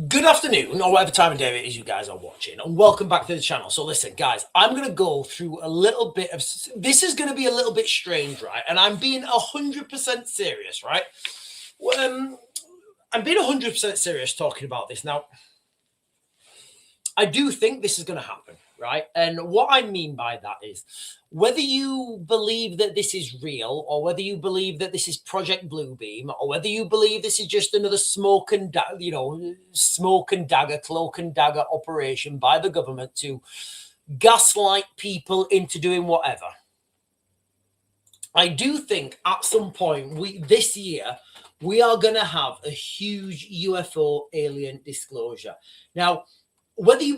Good afternoon, or whatever time of day it is you guys are watching, and welcome back to the channel. So listen, guys, I'm going to go through a little bit of... This is going to be a little bit strange, right? And I'm being 100% serious, right? I'm being 100% serious talking about this. Now, I do think this is going to happen, right? And what I mean by that is, whether you believe that this is real, or whether you believe that this is Project Bluebeam, or whether you believe this is just another smoke and dagger, cloak and dagger operation by the government to gaslight people into doing whatever, I do think at some point this year we are going to have a huge UFO alien disclosure. Now, whether you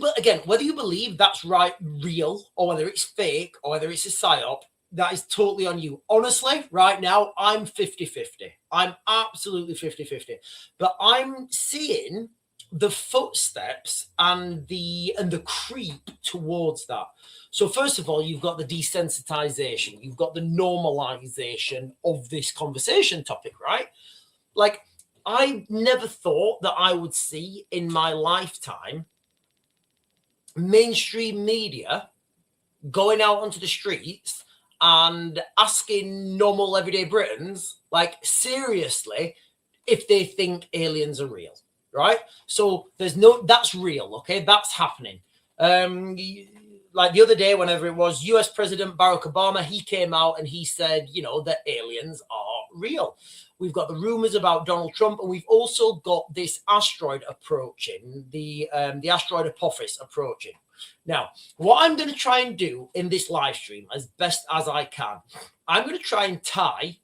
believe that's real, or whether it's fake, or whether it's a psyop, that is totally on you. Honestly, right now, I'm 50-50. I'm absolutely 50-50. But I'm seeing the footsteps and the creep towards that. So first of all, you've got the desensitization. You've got the normalization of this conversation topic, right? Like, I never thought that I would see in my lifetime mainstream media going out onto the streets and asking normal everyday Britons, like, seriously, if they think aliens are real, right? So that's real, okay? That's happening. Like the other day, whenever it was, US President Barack Obama, he came out and he said, that aliens are real. We've got the rumors about Donald Trump, and we've also got this asteroid approaching, the asteroid Apophis approaching. Now, what I'm going to try and do in this live stream, as best as I can, I'm going to try and tie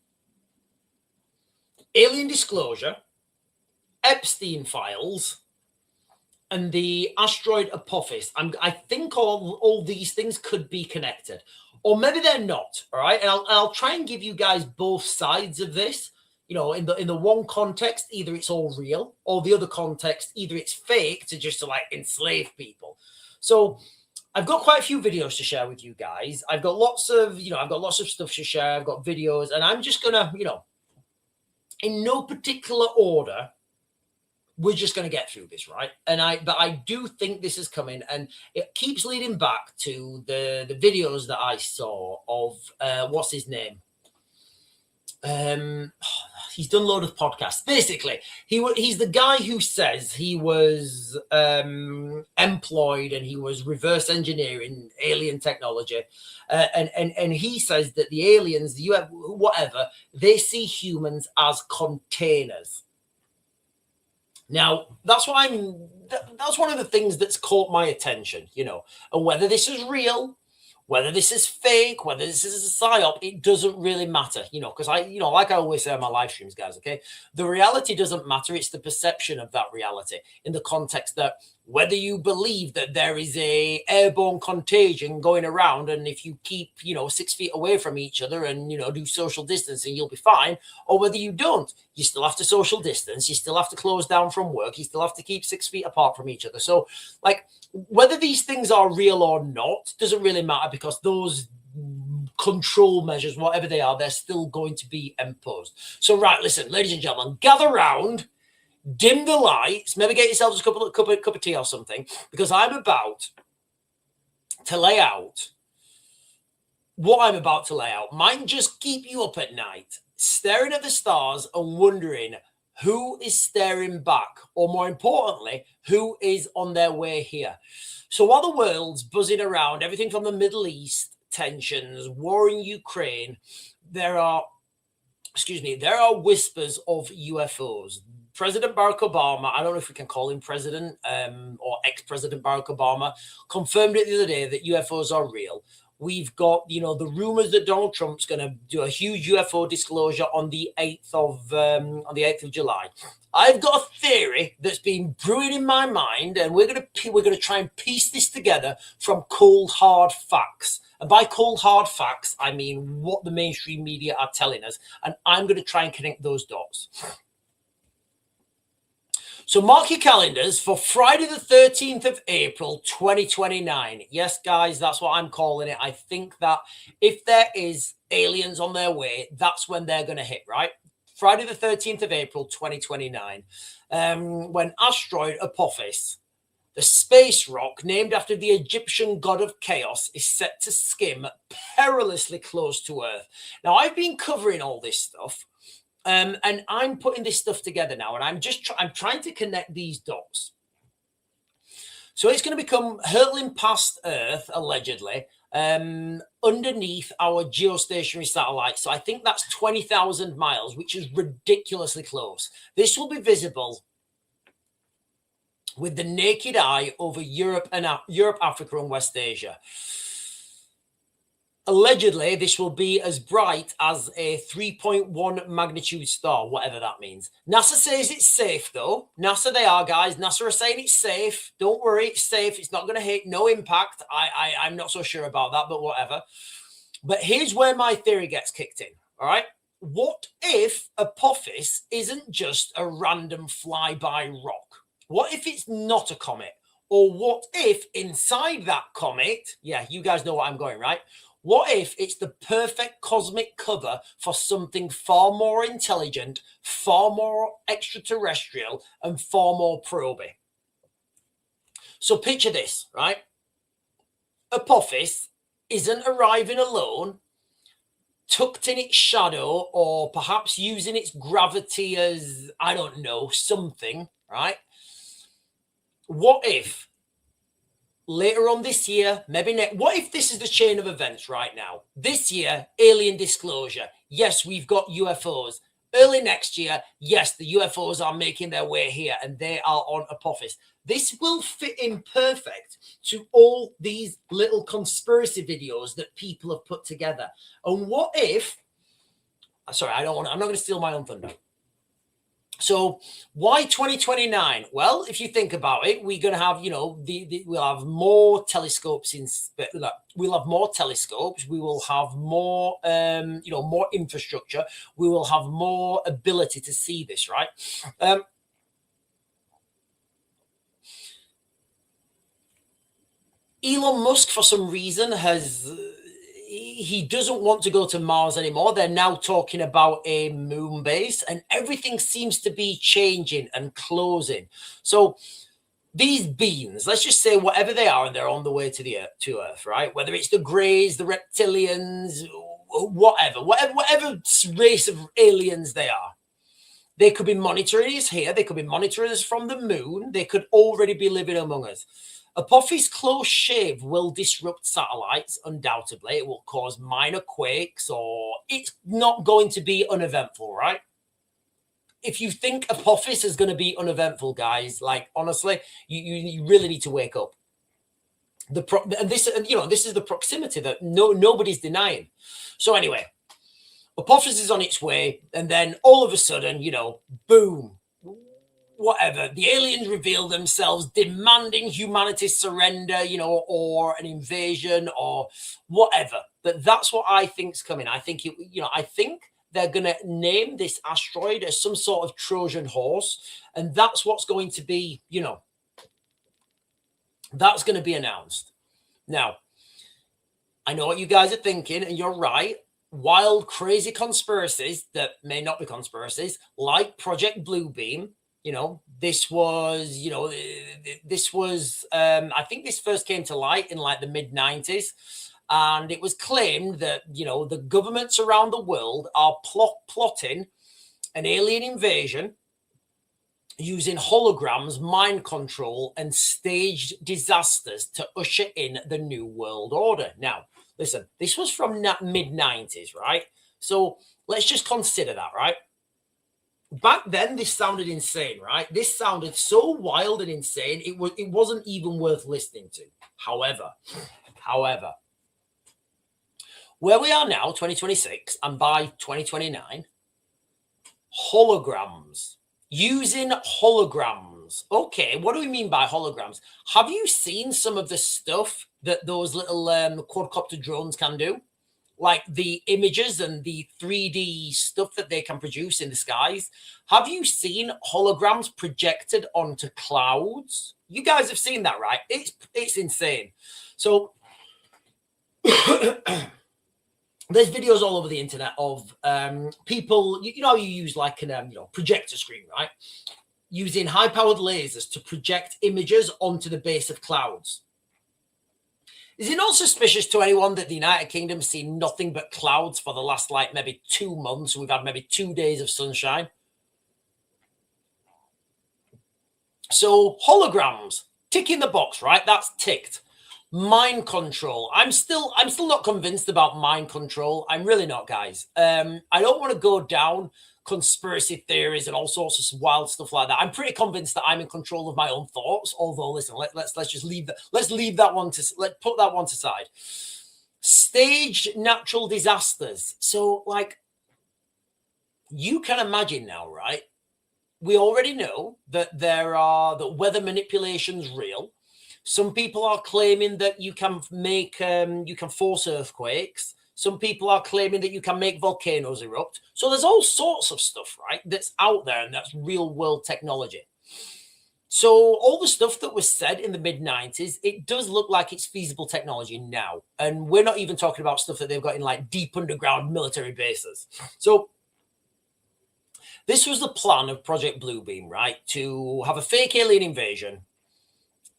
alien disclosure, Epstein files, and the asteroid Apophis. I think all these things could be connected, or maybe they're not. All right, and I'll try and give you guys both sides of this. In the one context, either it's all real, or the other context, either it's fake to like enslave people. So I've got quite a few videos to share with you guys. I've got lots of stuff to share. I've got videos, and I'm just gonna, in no particular order, we're just going to get through this, right? But I do think this is coming, and it keeps leading back to the videos that I saw of what's his name? He's done a load of podcasts. Basically, he's the guy who says he was employed and he was reverse engineering alien technology, and he says that the aliens, the UFO, whatever, they see humans as containers. Now, that's one of the things that's caught my attention, and whether this is real, whether this is fake, whether this is a psyop, it doesn't really matter, because like I always say on my live streams, guys, okay, the reality doesn't matter. It's the perception of that reality, in the context that whether you believe that there is a airborne contagion going around, and if you keep, 6 feet away from each other and, do social distancing, you'll be fine, or whether you don't, you still have to social distance, you still have to close down from work, you still have to keep 6 feet apart from each other. So, like, whether these things are real or not doesn't really matter, because those control measures, whatever they are, they're still going to be imposed. So, right, listen, ladies and gentlemen, gather round, dim the lights, maybe get yourselves a cup of tea or something, because I'm about to lay out what I'm about to lay out. Might just keep you up at night, staring at the stars and wondering who is staring back, or more importantly, who is on their way here. So while the world's buzzing around, everything from the Middle East, tensions, war in Ukraine, there are whispers of UFOs. President Barack Obama, I don't know if we can call him president, or ex-president Barack Obama, confirmed it the other day that UFOs are real. We've got, the rumors that Donald Trump's going to do a huge UFO disclosure on the 8th of July. I've got a theory that's been brewing in my mind, and we're going to try and piece this together from cold hard facts. And by cold hard facts, I mean what the mainstream media are telling us, and I'm going to try and connect those dots. So mark your calendars for Friday the 13th of April, 2029. Yes, guys, that's what I'm calling it. I think that if there is aliens on their way, that's when they're going to hit, right? Friday the 13th of April, 2029, when asteroid Apophis, the space rock named after the Egyptian god of chaos, is set to skim perilously close to Earth. Now, I've been covering all this stuff, and I'm putting this stuff together now, and I'm trying to connect these dots. So it's going to become hurtling past Earth, allegedly, underneath our geostationary satellite. So I think that's 20,000 miles, which is ridiculously close. This will be visible with the naked eye over Europe, Africa, and West Asia. Allegedly, this will be as bright as a 3.1 magnitude star, whatever that means. NASA says it's safe, though. NASA, they are, guys. NASA are saying it's safe. Don't worry, it's safe. It's not going to hit, no impact. I'm not so sure about that, but whatever. But here's where my theory gets kicked in, all right? What if Apophis isn't just a random flyby rock? What if it's not a comet? Or what if inside that comet, yeah, you guys know what I'm going, right? What if it's the perfect cosmic cover for something far more intelligent, far more extraterrestrial, and far more probing? So picture this, right? Apophis isn't arriving alone, tucked in its shadow, or perhaps using its gravity as, I don't know, something, right? What if later on this year, maybe next, what if this is the chain of events right now? This year, alien disclosure. Yes, we've got UFOs. Early next year, yes, the UFOs are making their way here and they are on Apophis. This will fit in perfect to all these little conspiracy videos that people have put together. And what if, sorry, I'm not going to steal my own thunder. So why 2029? Well, if you think about it, we're going to have, we'll have more telescopes we'll have more telescopes. We will have more, more infrastructure. We will have more ability to see this, right? Elon Musk, for some reason, he doesn't want to go to Mars anymore. They're now talking about a moon base, and everything seems to be changing and closing. So these beings, let's just say whatever they are, and they're on the way to Earth, right? Whether it's the Greys, the reptilians, whatever race of aliens they are. They could be monitoring us here. They could be monitoring us from the moon. They could already be living among us. Apophis' close shave will disrupt satellites, undoubtedly. It will cause minor quakes, or it's not going to be uneventful, right? If you think Apophis is going to be uneventful, guys, like, honestly, you really need to wake up. This is the proximity that nobody's denying. So anyway, Apophis is on its way, and then all of a sudden, boom, whatever, the aliens reveal themselves demanding humanity's surrender, or an invasion or whatever. But that's what I think's coming. I think I think they're going to name this asteroid as some sort of Trojan horse, and that's what's going to be, that's going to be announced. Now, I know what you guys are thinking, and you're right. Wild, crazy conspiracies that may not be conspiracies, like Project Bluebeam. This was, I think this first came to light in like the mid-90s. And it was claimed that, the governments around the world are plotting an alien invasion using holograms, mind control, and staged disasters to usher in the New World Order. Now, listen, this was from mid-90s, right? So let's just consider that, right? Back then, this sounded insane, right? This sounded so wild and insane, it wasn't even worth listening to. However, where we are now, 2026, and by 2029, holograms. Using holograms. Okay, what do we mean by holograms? Have you seen some of the stuff that those little quadcopter drones can do? Like the images and the 3D stuff that they can produce in the skies. Have you seen holograms projected onto clouds? You guys have seen that, right? It's insane. So there's videos all over the internet of people, you know, you use like an projector screen, right? Using high-powered lasers to project images onto the base of clouds. Is it not suspicious to anyone that the United Kingdom's seen nothing but clouds for the last, like, maybe 2 months? We've had maybe 2 days of sunshine. So holograms, ticking the box, right? That's ticked. Mind control. I'm still not convinced about mind control. I'm really not, guys. I don't want to go down conspiracy theories and all sorts of wild stuff like that. I'm pretty convinced that I'm in control of my own thoughts. Although, listen, let's just leave that. Let's put that one to side. Staged natural disasters. So, like, you can imagine now, right? We already know that that weather manipulation's real. Some people are claiming that you can force earthquakes. Some people are claiming that you can make volcanoes erupt. So there's all sorts of stuff, right, that's out there, and that's real world technology. So all the stuff that was said in the mid-90s, it does look like it's feasible technology now. And we're not even talking about stuff that they've got in like deep underground military bases. So this was the plan of Project Bluebeam, right? To have a fake alien invasion,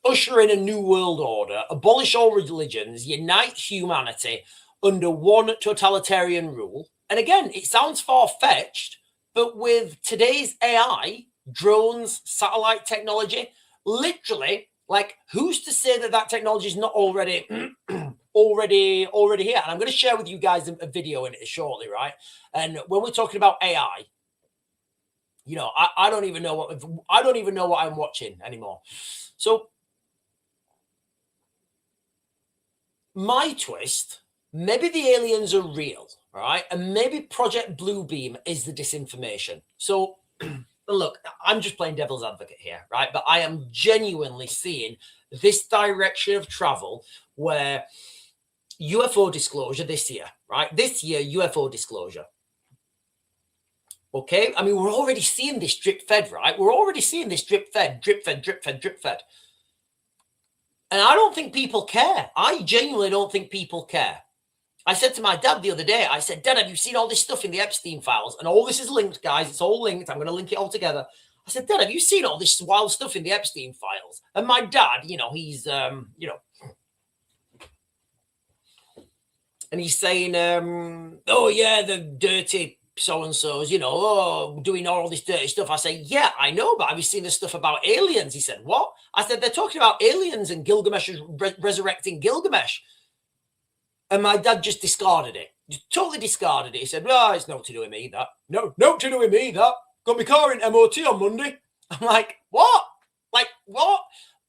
usher in a new world order, abolish all religions, unite humanity under one totalitarian rule. And again, it sounds far-fetched, but with today's AI, drones, satellite technology, literally, like, who's to say that technology is not already already here? And I'm going to share with you guys a video in it shortly, right? And when we're talking about AI, you know, I don't even know what I'm watching anymore. So my twist, maybe the aliens are real, right? And maybe Project Bluebeam is the disinformation. So look, I'm just playing devil's advocate here, right? But I am genuinely seeing this direction of travel where UFO disclosure this year, right? This year, UFO disclosure. Okay, I mean, we're already seeing this drip fed, right? We're already seeing this drip fed. And I don't think people care. I genuinely don't think people care. I said to my dad the other day, I said, Dad, have you seen all this stuff in the Epstein files? And all this is linked, guys. It's all linked. I'm going to link it all together. I said, Dad, have you seen all this wild stuff in the Epstein files? And my dad, you know, he's, and he's saying, oh, yeah, the dirty so-and-so's, you know, oh, doing all this dirty stuff. I say, yeah, I know, but have you seen the stuff about aliens? He said, what? I said, they're talking about aliens and Gilgamesh is resurrecting Gilgamesh. And my dad just discarded it. Just totally discarded it. He said, well, it's not to do with me, that. No, not to do with me, that. Got my car in MOT on Monday. I'm like, what? Like, what?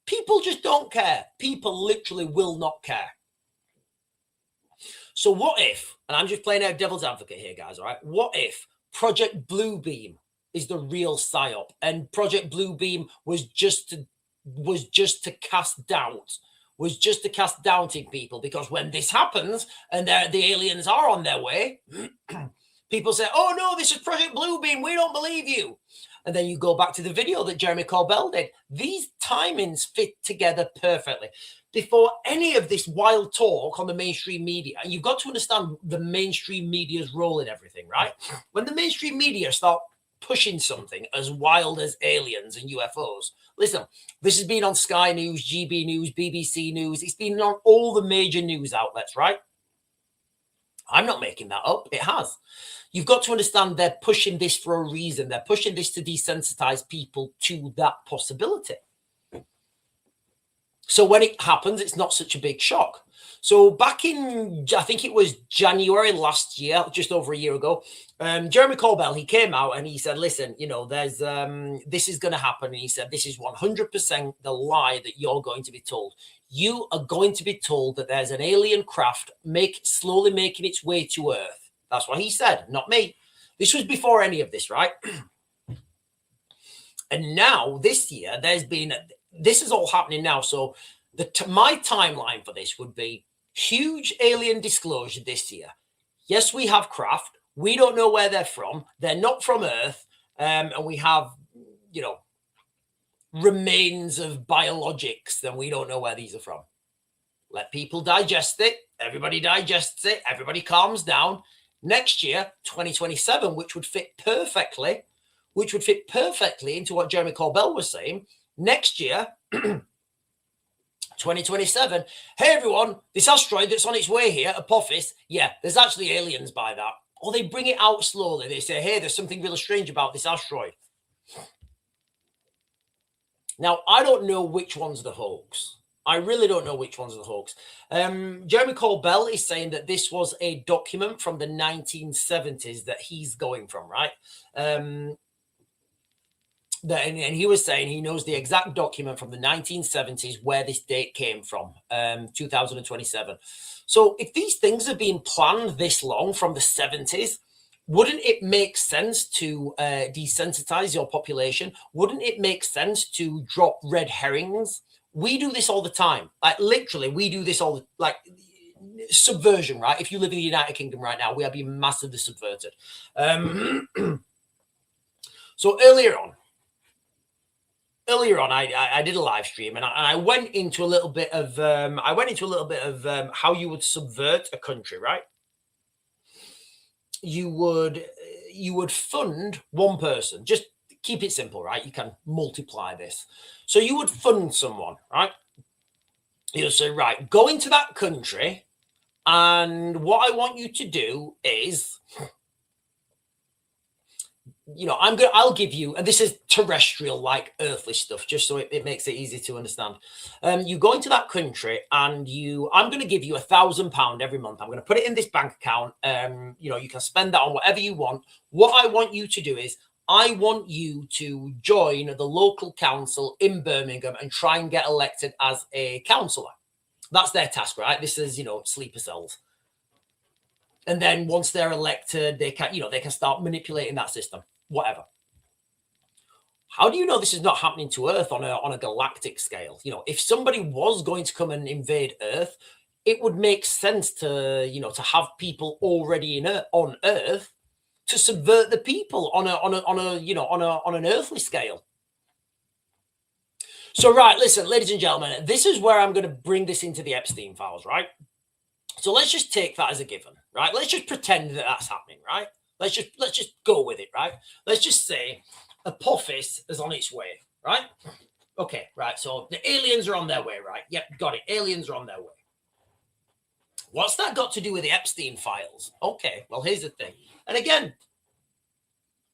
People just don't care. People literally will not care. So what if, and I'm just playing out devil's advocate here, guys, all right? What if Project Bluebeam is the real psyop and Project Bluebeam was just to cast doubt, in people? Because when this happens and the aliens are on their way, people say, oh, no, this is Project Bluebeam. We don't believe you. And then you go back to the video that Jeremy Corbell did. These timings fit together perfectly. Before any of this wild talk on the mainstream media, and you've got to understand the mainstream media's role in everything, right? When the mainstream media start pushing something as wild as aliens and UFOs, listen, this has been on Sky News, GB News, BBC News. It's been on all the major news outlets, right? I'm not making that up. It has. You've got to understand they're pushing this for a reason. They're pushing this to desensitize people to that possibility. So when it happens, it's not such a big shock. So back in, I think it was January last year, just over a year ago, Jeremy Corbell, he came out and he said, listen, you know, there's this is going to happen. And he said, this is 100% the lie that you're going to be told. You are going to be told that there's an alien craft slowly making its way to Earth. That's what he said, not me. This was before any of this, right? And now this year, this is all happening now. So my timeline for this would be huge alien disclosure this year. Yes, we have craft. We don't know where they're from. They're not from Earth. And we have, you know, remains of biologics. Then we don't know where these are from. let people digest it. Everybody digests it. Everybody calms down. Next year, 2027, which would fit perfectly into what Jeremy Corbell was saying. Next year, 2027, hey everyone, this asteroid that's on its way here, Apophis, yeah, there's actually aliens by that. Or they bring it out slowly. They say, hey, there's something really strange about this asteroid. Now, I don't know which one's the hoax. I really don't know which one's the hoax. Jeremy Corbell is saying that this was a document from the 1970s that he's going from, right? And he was saying he knows the exact document from the 1970s where this date came from, 2027. So if these things are being planned this long from the 70s, wouldn't it make sense to desensitize your population? Wouldn't it make sense to drop red herrings? We do this all the time. Like literally, we do this all like subversion, right? If you live in the United Kingdom right now, we are being massively subverted. So earlier on, I did a live stream and I went into a little bit of how you would subvert a country, right? You would fund one person. Just keep it simple, right? You can multiply this. So you would fund someone, right? You'll say, right, go into that country, and what I want you to do is, I'll give you, and this is terrestrial, like earthly stuff, just so it makes it easy to understand. You go into that country and I'm going to give you £1,000 every month. I'm going to put it in this bank account. You can spend that on whatever you want. What I want you to do is I want you to join the local council in Birmingham and try and get elected as a councillor. That's their task, right? This is, sleeper cells. And then once they're elected, they can start manipulating that system, whatever. How do you know this is not happening to Earth on a galactic scale? If somebody was going to come and invade Earth, it would make sense to have people already on Earth to subvert the people on an earthly scale. So, right, listen, ladies and gentlemen, this is where I'm going to bring this into the Epstein files, right? So let's just take that as a given, right? Let's just pretend that that's happening, right? Let's just go with it, right? Let's just say Apophis is on its way, right? Okay, right. So the aliens are on their way, right? Yep, got it. Aliens are on their way. What's that got to do with the Epstein files? Okay, well, here's the thing. And again,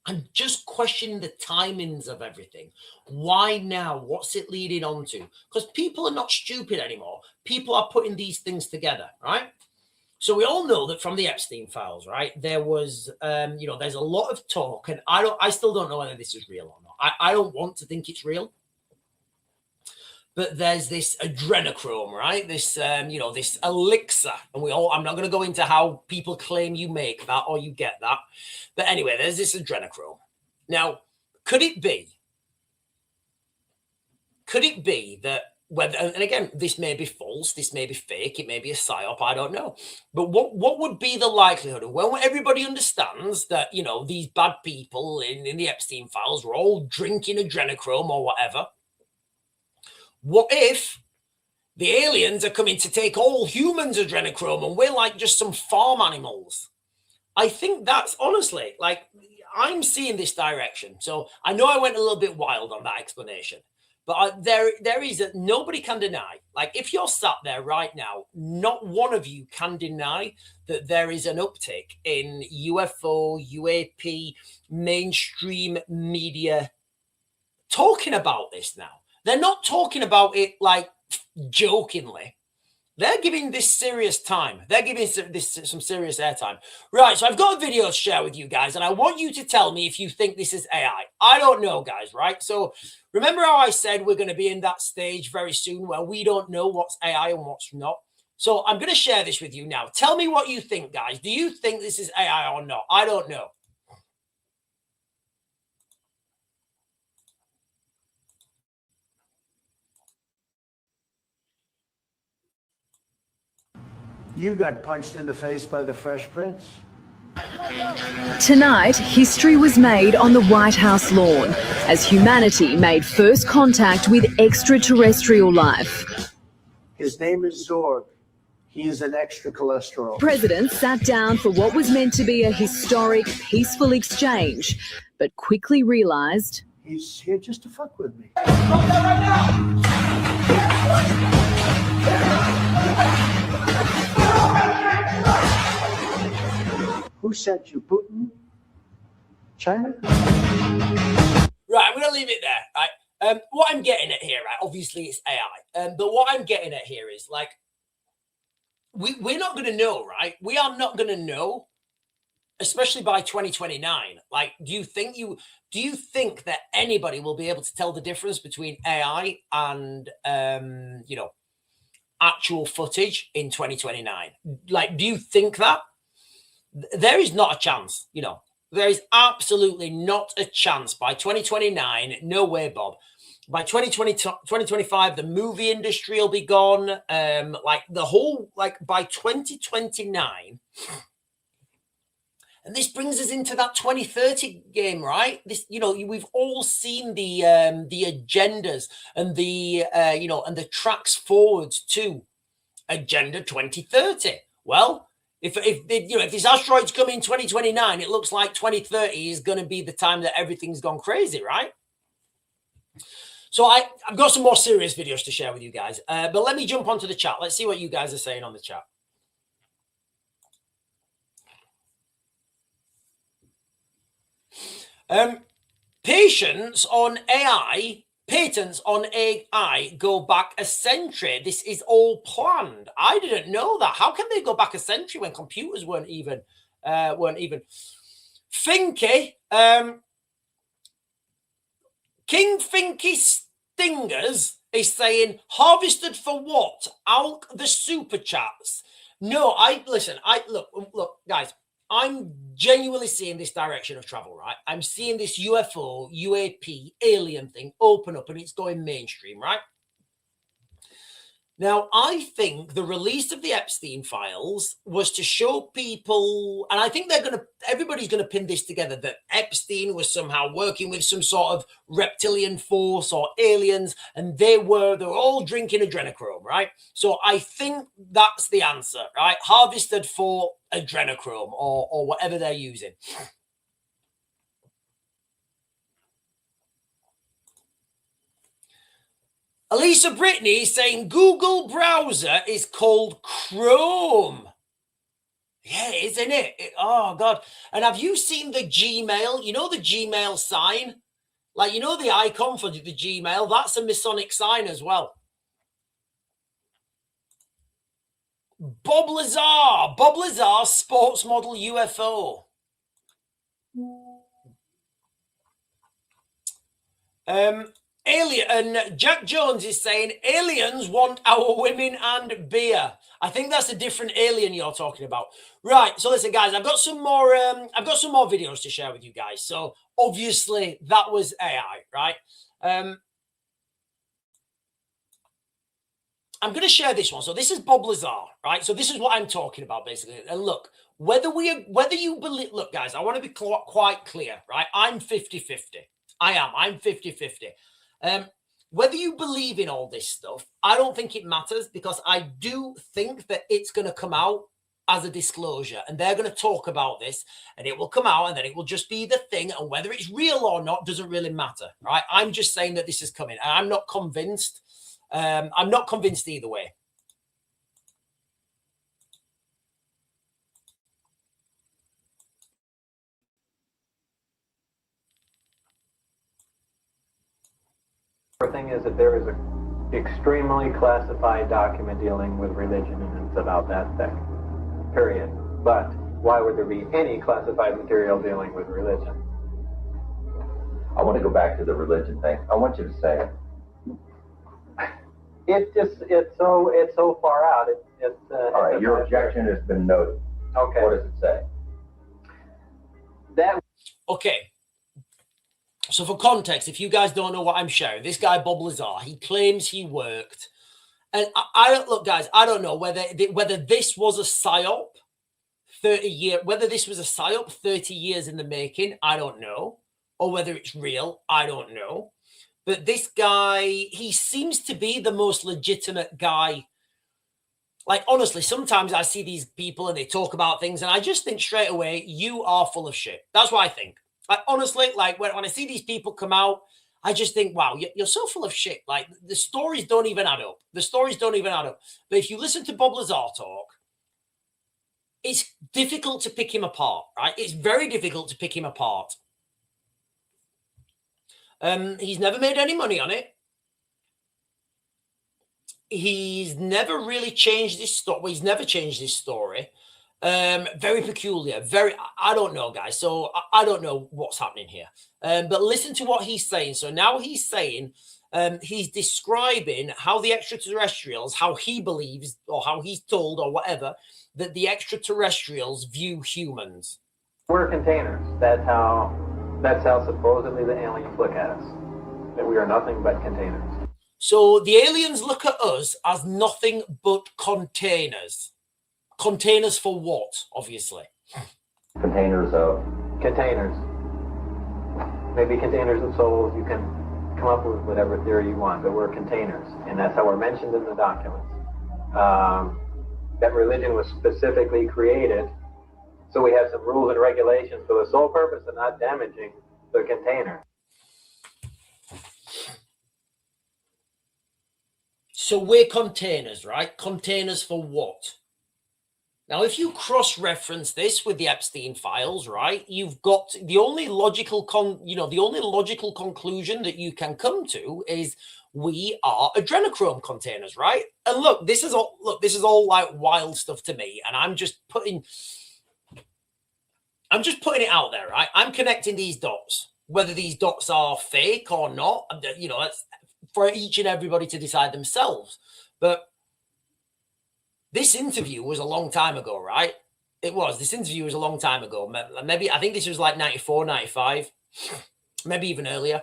I'm just questioning the timings of everything. Why now? What's it leading on to? Because people are not stupid anymore. People are putting these things together, right? So we all know that from the Epstein files, right? There was, there's a lot of talk, and I still don't know whether this is real or not. I don't want to think it's real. But there's this adrenochrome, right? This, this elixir. And I'm not going to go into how people claim you make that or you get that. But anyway, there's this adrenochrome. Now, could it be that and again, this may be false, this may be fake, it may be a psyop, I don't know. But what would be the likelihood of when everybody understands that, these bad people in the Epstein files were all drinking adrenochrome or whatever? What if the aliens are coming to take all humans' adrenochrome and we're like just some farm animals? I think that's honestly, like, I'm seeing this direction. So I know I went a little bit wild on that explanation, but there is nobody can deny. Like, if you're sat there right now, not one of you can deny that there is an uptick in UFO-UAP mainstream media talking about this now. They're not talking about it like jokingly. They're giving this serious time. They're giving this some serious airtime. Right, so I've got a video to share with you guys, and I want you to tell me if you think this is AI. I don't know, guys, right? So remember how I said we're going to be in that stage very soon where we don't know what's AI and what's not? So I'm going to share this with you now. Tell me what you think, guys. Do you think this is AI or not? I don't know. You got punched in the face by the Fresh Prince? Tonight, history was made on the White House lawn as humanity made first contact with extraterrestrial life. His name is Zorg. He is an extra cholesterol. President sat down for what was meant to be a historic, peaceful exchange, but quickly realised He's here just to fuck with me. Who sent you, Putin? China? Right, I'm going to leave it there, right? What I'm getting at here, right, obviously it's AI, but what I'm getting at here is, like, we're not going to know, right? We are not going to know, especially by 2029. Like, do you think that anybody will be able to tell the difference between AI and, actual footage in 2029? Like, do you think that? There is not a chance, there is absolutely not a chance by 2029. No way, Bob. By 2025, the movie industry will be gone. By 2029. And this brings us into that 2030 game, right? This, we've all seen the agendas and and the tracks forwards to Agenda 2030. Well, if this asteroid's coming in 2029, it looks like 2030 is going to be the time that everything's gone crazy, right? So I've got some more serious videos to share with you guys, but let me jump onto the chat. Let's see what you guys are saying on the chat. Patents on AI go back a century. This is all planned. I didn't know that. How can they go back a century when computers weren't even? Finky, King Finky Stingers is saying, harvested for what? Alk the super chats. No, look, guys. I'm genuinely seeing this direction of travel, right? I'm seeing this UFO-UAP alien thing open up and it's going mainstream, right? Now, I think the release of the Epstein files was to show people, and I think everybody's going to pin this together, that Epstein was somehow working with some sort of reptilian force or aliens, and they were all drinking adrenochrome, right? So I think that's the answer, right? Harvested for adrenochrome or whatever they're using. Elisa Brittany is saying Google browser is called Chrome. Yeah, isn't it? Oh, God. And have you seen the Gmail? You know the Gmail sign? Like, the icon for the Gmail? That's a Masonic sign as well. Bob Lazar, sports model UFO. And Jack Jones is saying aliens want our women and beer. I think that's a different alien you're talking about. Right. So listen, guys, I've got some more videos to share with you guys. So obviously that was AI, right? I'm going to share this one. So this is Bob Lazar, right? So this is what I'm talking about, basically. And look, whether you believe, look, guys, I want to be quite clear, right? I'm 50-50. I'm 50-50. Whether you believe in all this stuff, I don't think it matters, because I do think that it's going to come out as a disclosure and they're going to talk about this and it will come out and then it will just be the thing. And whether it's real or not doesn't really matter, right? I'm just saying that this is coming and I'm not convinced. I'm not convinced either way. The thing is that there is an extremely classified document dealing with religion, and it's about that thick, period. But why would there be any classified material dealing with religion? I want to go back to the religion thing. I want you to say it. It's so far out. All right, your objection has been noted. Okay. What does it say? Okay. So for context, if you guys don't know what I'm sharing, this guy, Bob Lazar, he claims he worked. And I don't, look, guys, I don't know whether this was a psyop 30 years in the making, I don't know. Or whether it's real, I don't know. But this guy, he seems to be the most legitimate guy Like, honestly, sometimes I see these people and they talk about things and I just think straight away, you are full of shit. That's what I think. Like, honestly, like when I see these people come out, I just think, wow, you're so full of shit. Like, the stories don't even add up. The stories don't even add up. But if you listen to Bob Lazar talk, it's difficult to pick him apart, right? It's very difficult to pick him apart. He's never made any money on it. He's never really changed this story. Well, he's never changed this story. Very peculiar. I don't know, guys. So I don't know what's happening here. But listen to what he's saying. So now he's saying, he's describing how the extraterrestrials, how he believes, or how he's told, or whatever, that the extraterrestrials view humans. We're containers. That's how supposedly the aliens look at us. That we are nothing but containers. So the aliens look at us as nothing but containers. Containers for what, obviously? Containers of. Containers. Maybe containers of souls. You can come up with whatever theory you want, but we're containers. And that's how we're mentioned in the documents. That religion was specifically created so we have some rules and regulations for the sole purpose of not damaging the container. So we're containers, right? Containers for what? Now, if you cross-reference this with the Epstein files, right, you've got the only logical conclusion that you can come to is we are adrenochrome containers, right? And look, this is all like wild stuff to me, and I'm just putting it out there, right? I'm connecting these dots, whether these dots are fake or not. That's for each and everybody to decide themselves. But this interview was a long time ago, right? It was. This interview was a long time ago. Maybe, I think this was like 94, 95, maybe even earlier.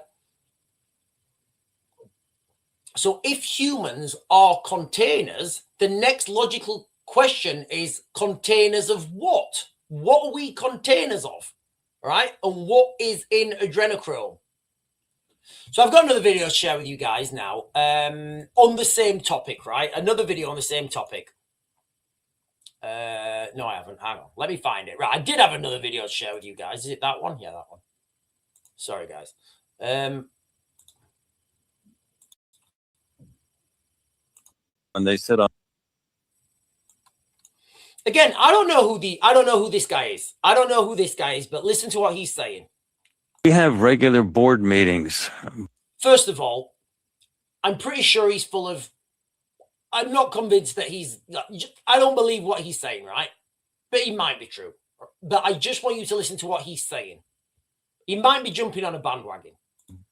So if humans are containers, the next logical question is containers of what? What are we containers of, right? And what is in adrenochrome? So I've got another video to share with you guys now on the same topic, right? Another video on the same topic. No, I haven't. Hang on. Let me find it. Right. I did have another video to share with you guys. Is it that one? Yeah, that one. Sorry, guys. And they said, again, I don't know who this guy is. I don't know who this guy is, but listen to what he's saying. we have regular board meetings. First of all, I'm pretty sure he's full of. I'm not convinced that I don't believe what he's saying, right? But he might be true. But I just want you to listen to what he's saying. He might be jumping on a bandwagon.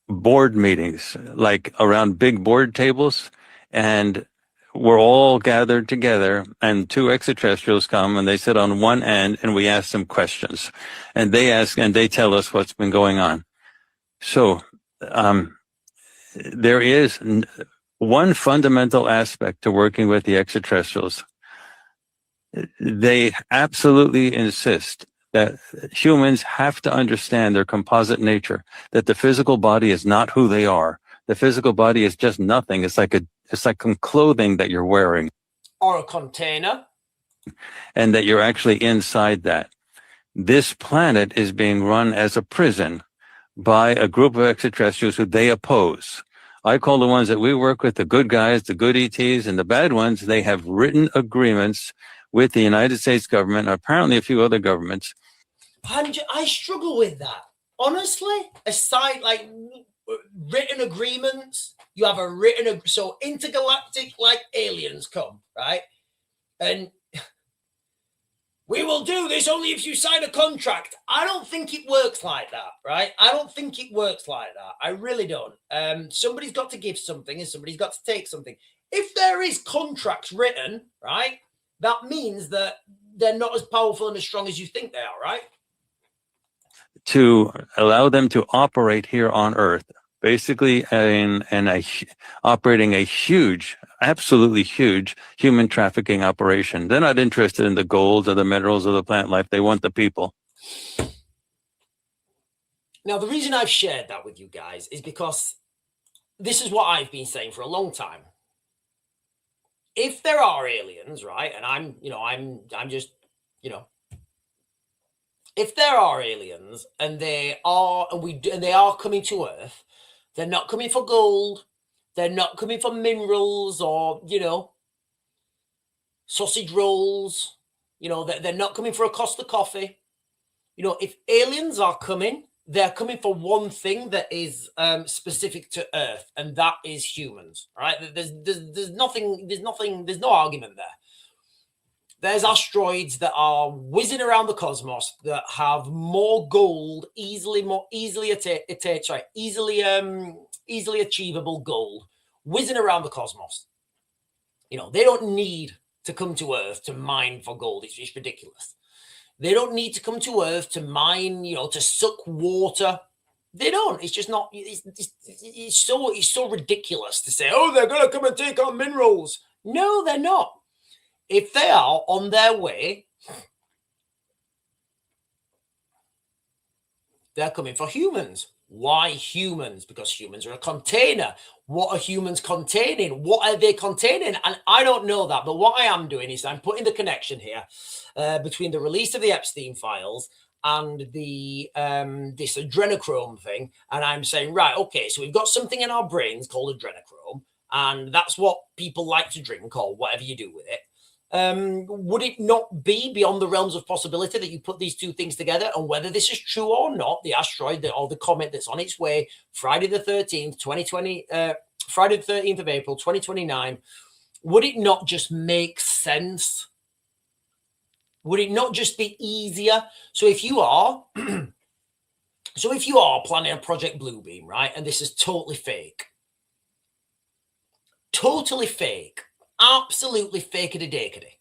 Board meetings, like around big board tables, and we're all gathered together, and two extraterrestrials come and they sit on one end, and we ask them questions, and they tell us what's been going on. So there is one fundamental aspect to working with the extraterrestrials. They absolutely insist that humans have to understand their composite nature, that the physical body is not who they are. The physical body is just nothing. It's like some clothing that you're wearing. Or a container. And that you're actually inside that. This planet is being run as a prison by a group of extraterrestrials who they oppose. I call the ones that we work with the good guys, the good ETs, and the bad ones. They have written agreements with the United States government, and apparently a few other governments. I struggle with that. Honestly, aside, like, written agreements, you have a written, so intergalactic, like, aliens come, right? And we will do this only if you sign a contract. I don't think it works like that, right? I don't think it works like that. I really don't. Somebody's got to give something and somebody's got to take something. If there is contracts written, right, that means that they're not as powerful and as strong as you think they are, right? To allow them to operate here on Earth, basically operating a huge, absolutely huge human trafficking operation. They're not interested in the gold or the minerals or the plant life. They want the people. Now, the reason I've shared that with you guys is because this is what I've been saying for a long time. if there are aliens, right, and I'm just, if there are aliens and they are coming to Earth, they're not coming for gold, they're not coming for minerals or sausage rolls, they're not coming for a Costa coffee. If aliens are coming, they're coming for one thing that is specific to Earth, and that is humans. Right? There's no argument there. There's asteroids that are whizzing around the cosmos that have more gold, easily achievable gold, whizzing around the cosmos. They don't need to come to Earth to mine for gold. It's ridiculous. They don't need to come to Earth to mine, to suck water. They don't. It's just not. It's so ridiculous to say, oh, they're going to come and take our minerals. No, they're not. If they are on their way, they're coming for humans. Why humans? Because humans are a container. What are humans containing? What are they containing? And I don't know that. But what I am doing is I'm putting the connection here between the release of the Epstein files and the this adrenochrome thing. And I'm saying, right, okay, so we've got something in our brains called adrenochrome. And that's what people like to drink or whatever you do with it. Would it not be beyond the realms of possibility that you put these two things together? And whether this is true or not, the asteroid or the comet that's on its way Friday the 13th, 2020, Friday the 13th of April, 2029, would it not just make sense? Would it not just be easier? So if you are, planning a Project Bluebeam, right, and this is totally fake, absolutely fake-a-day-day.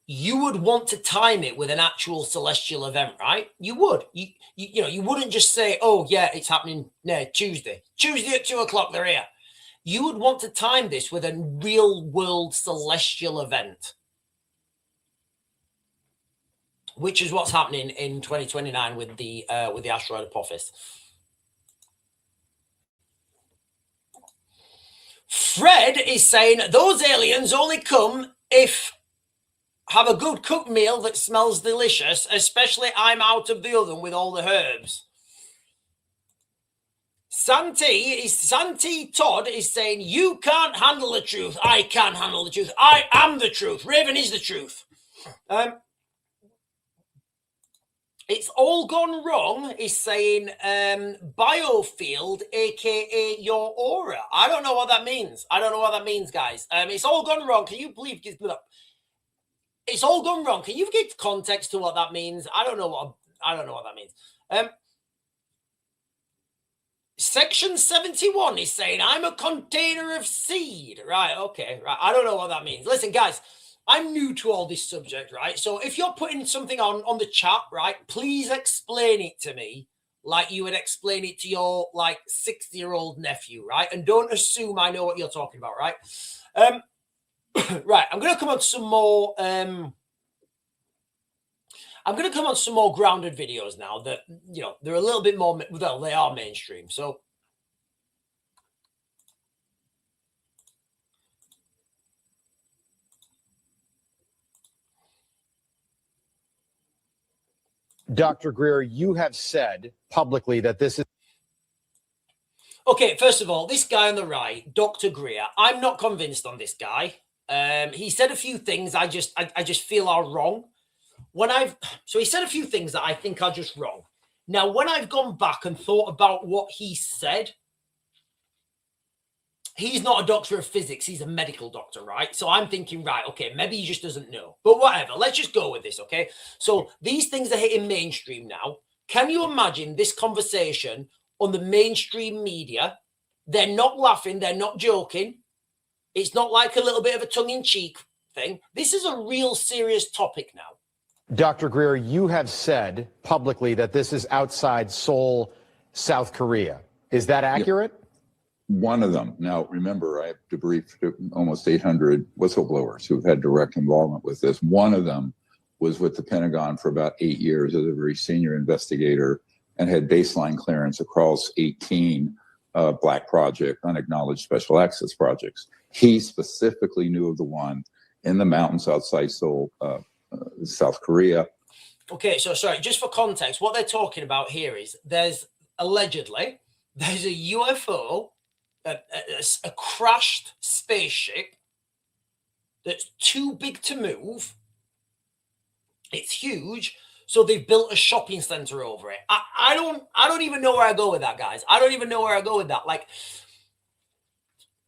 You would want to time it with an actual celestial event, right? You would. You wouldn't just say, oh, yeah, it's happening Tuesday. Tuesday at 2 o'clock, they're here. You would want to time this with a real-world celestial event, which is what's happening in 2029 with the asteroid Apophis. Fred is saying those aliens only come if have a good cooked meal that smells delicious, especially I'm out of the oven with all the herbs. Santi Todd is saying you can't handle the truth. I can handle the truth. I am the truth. Raven is the truth. It's all gone wrong is saying biofield, aka your aura. I don't know what that means. Guys. It's all gone wrong. Can you please give it up? It's all gone wrong. Can you give context to what that means? I don't know what that means. Section 71 is saying I'm a container of seed. Right, okay, right. I don't know what that means. Listen, guys. I'm new to all this subject, right? So if you're putting something on the chat, right, please explain it to me like you would explain it to your, 60-year-old nephew, right? And don't assume I know what you're talking about, right? Right, I'm going to come on some more... I'm going to come on some more grounded videos now that, they're a little bit more... Well, they are mainstream, so... Dr. Greer, you have said publicly that this is... Okay, first of all, this guy on the right, Dr. Greer, I'm not convinced on this guy. He said a few things I just feel are wrong. So he said a few things that I think are just wrong. Now, when I've gone back and thought about what he said, he's not a doctor of physics. He's a medical doctor, right? So I'm thinking, right, okay, maybe he just doesn't know. But whatever, let's just go with this, okay? So these things are hitting mainstream now. Can you imagine this conversation on the mainstream media? They're not laughing. They're not joking. It's not like a little bit of a tongue-in-cheek thing. This is a real serious topic now. Dr. Greer, you have said publicly that this is outside Seoul, South Korea. Is that accurate? Yep. One of them. Now, remember, I have debriefed almost 800 whistleblowers who've had direct involvement with this. One of them was with the Pentagon for about 8 years as a very senior investigator and had baseline clearance across 18 black project, unacknowledged special access projects. He specifically knew of the one in the mountains outside Seoul, South Korea. Okay, so sorry, just for context, what they're talking about here is there's a UFO, a crashed spaceship that's too big to move. It's huge, so they've built a shopping center over it. I don't even know where I go with that, guys. I don't even know where I go with that. Like,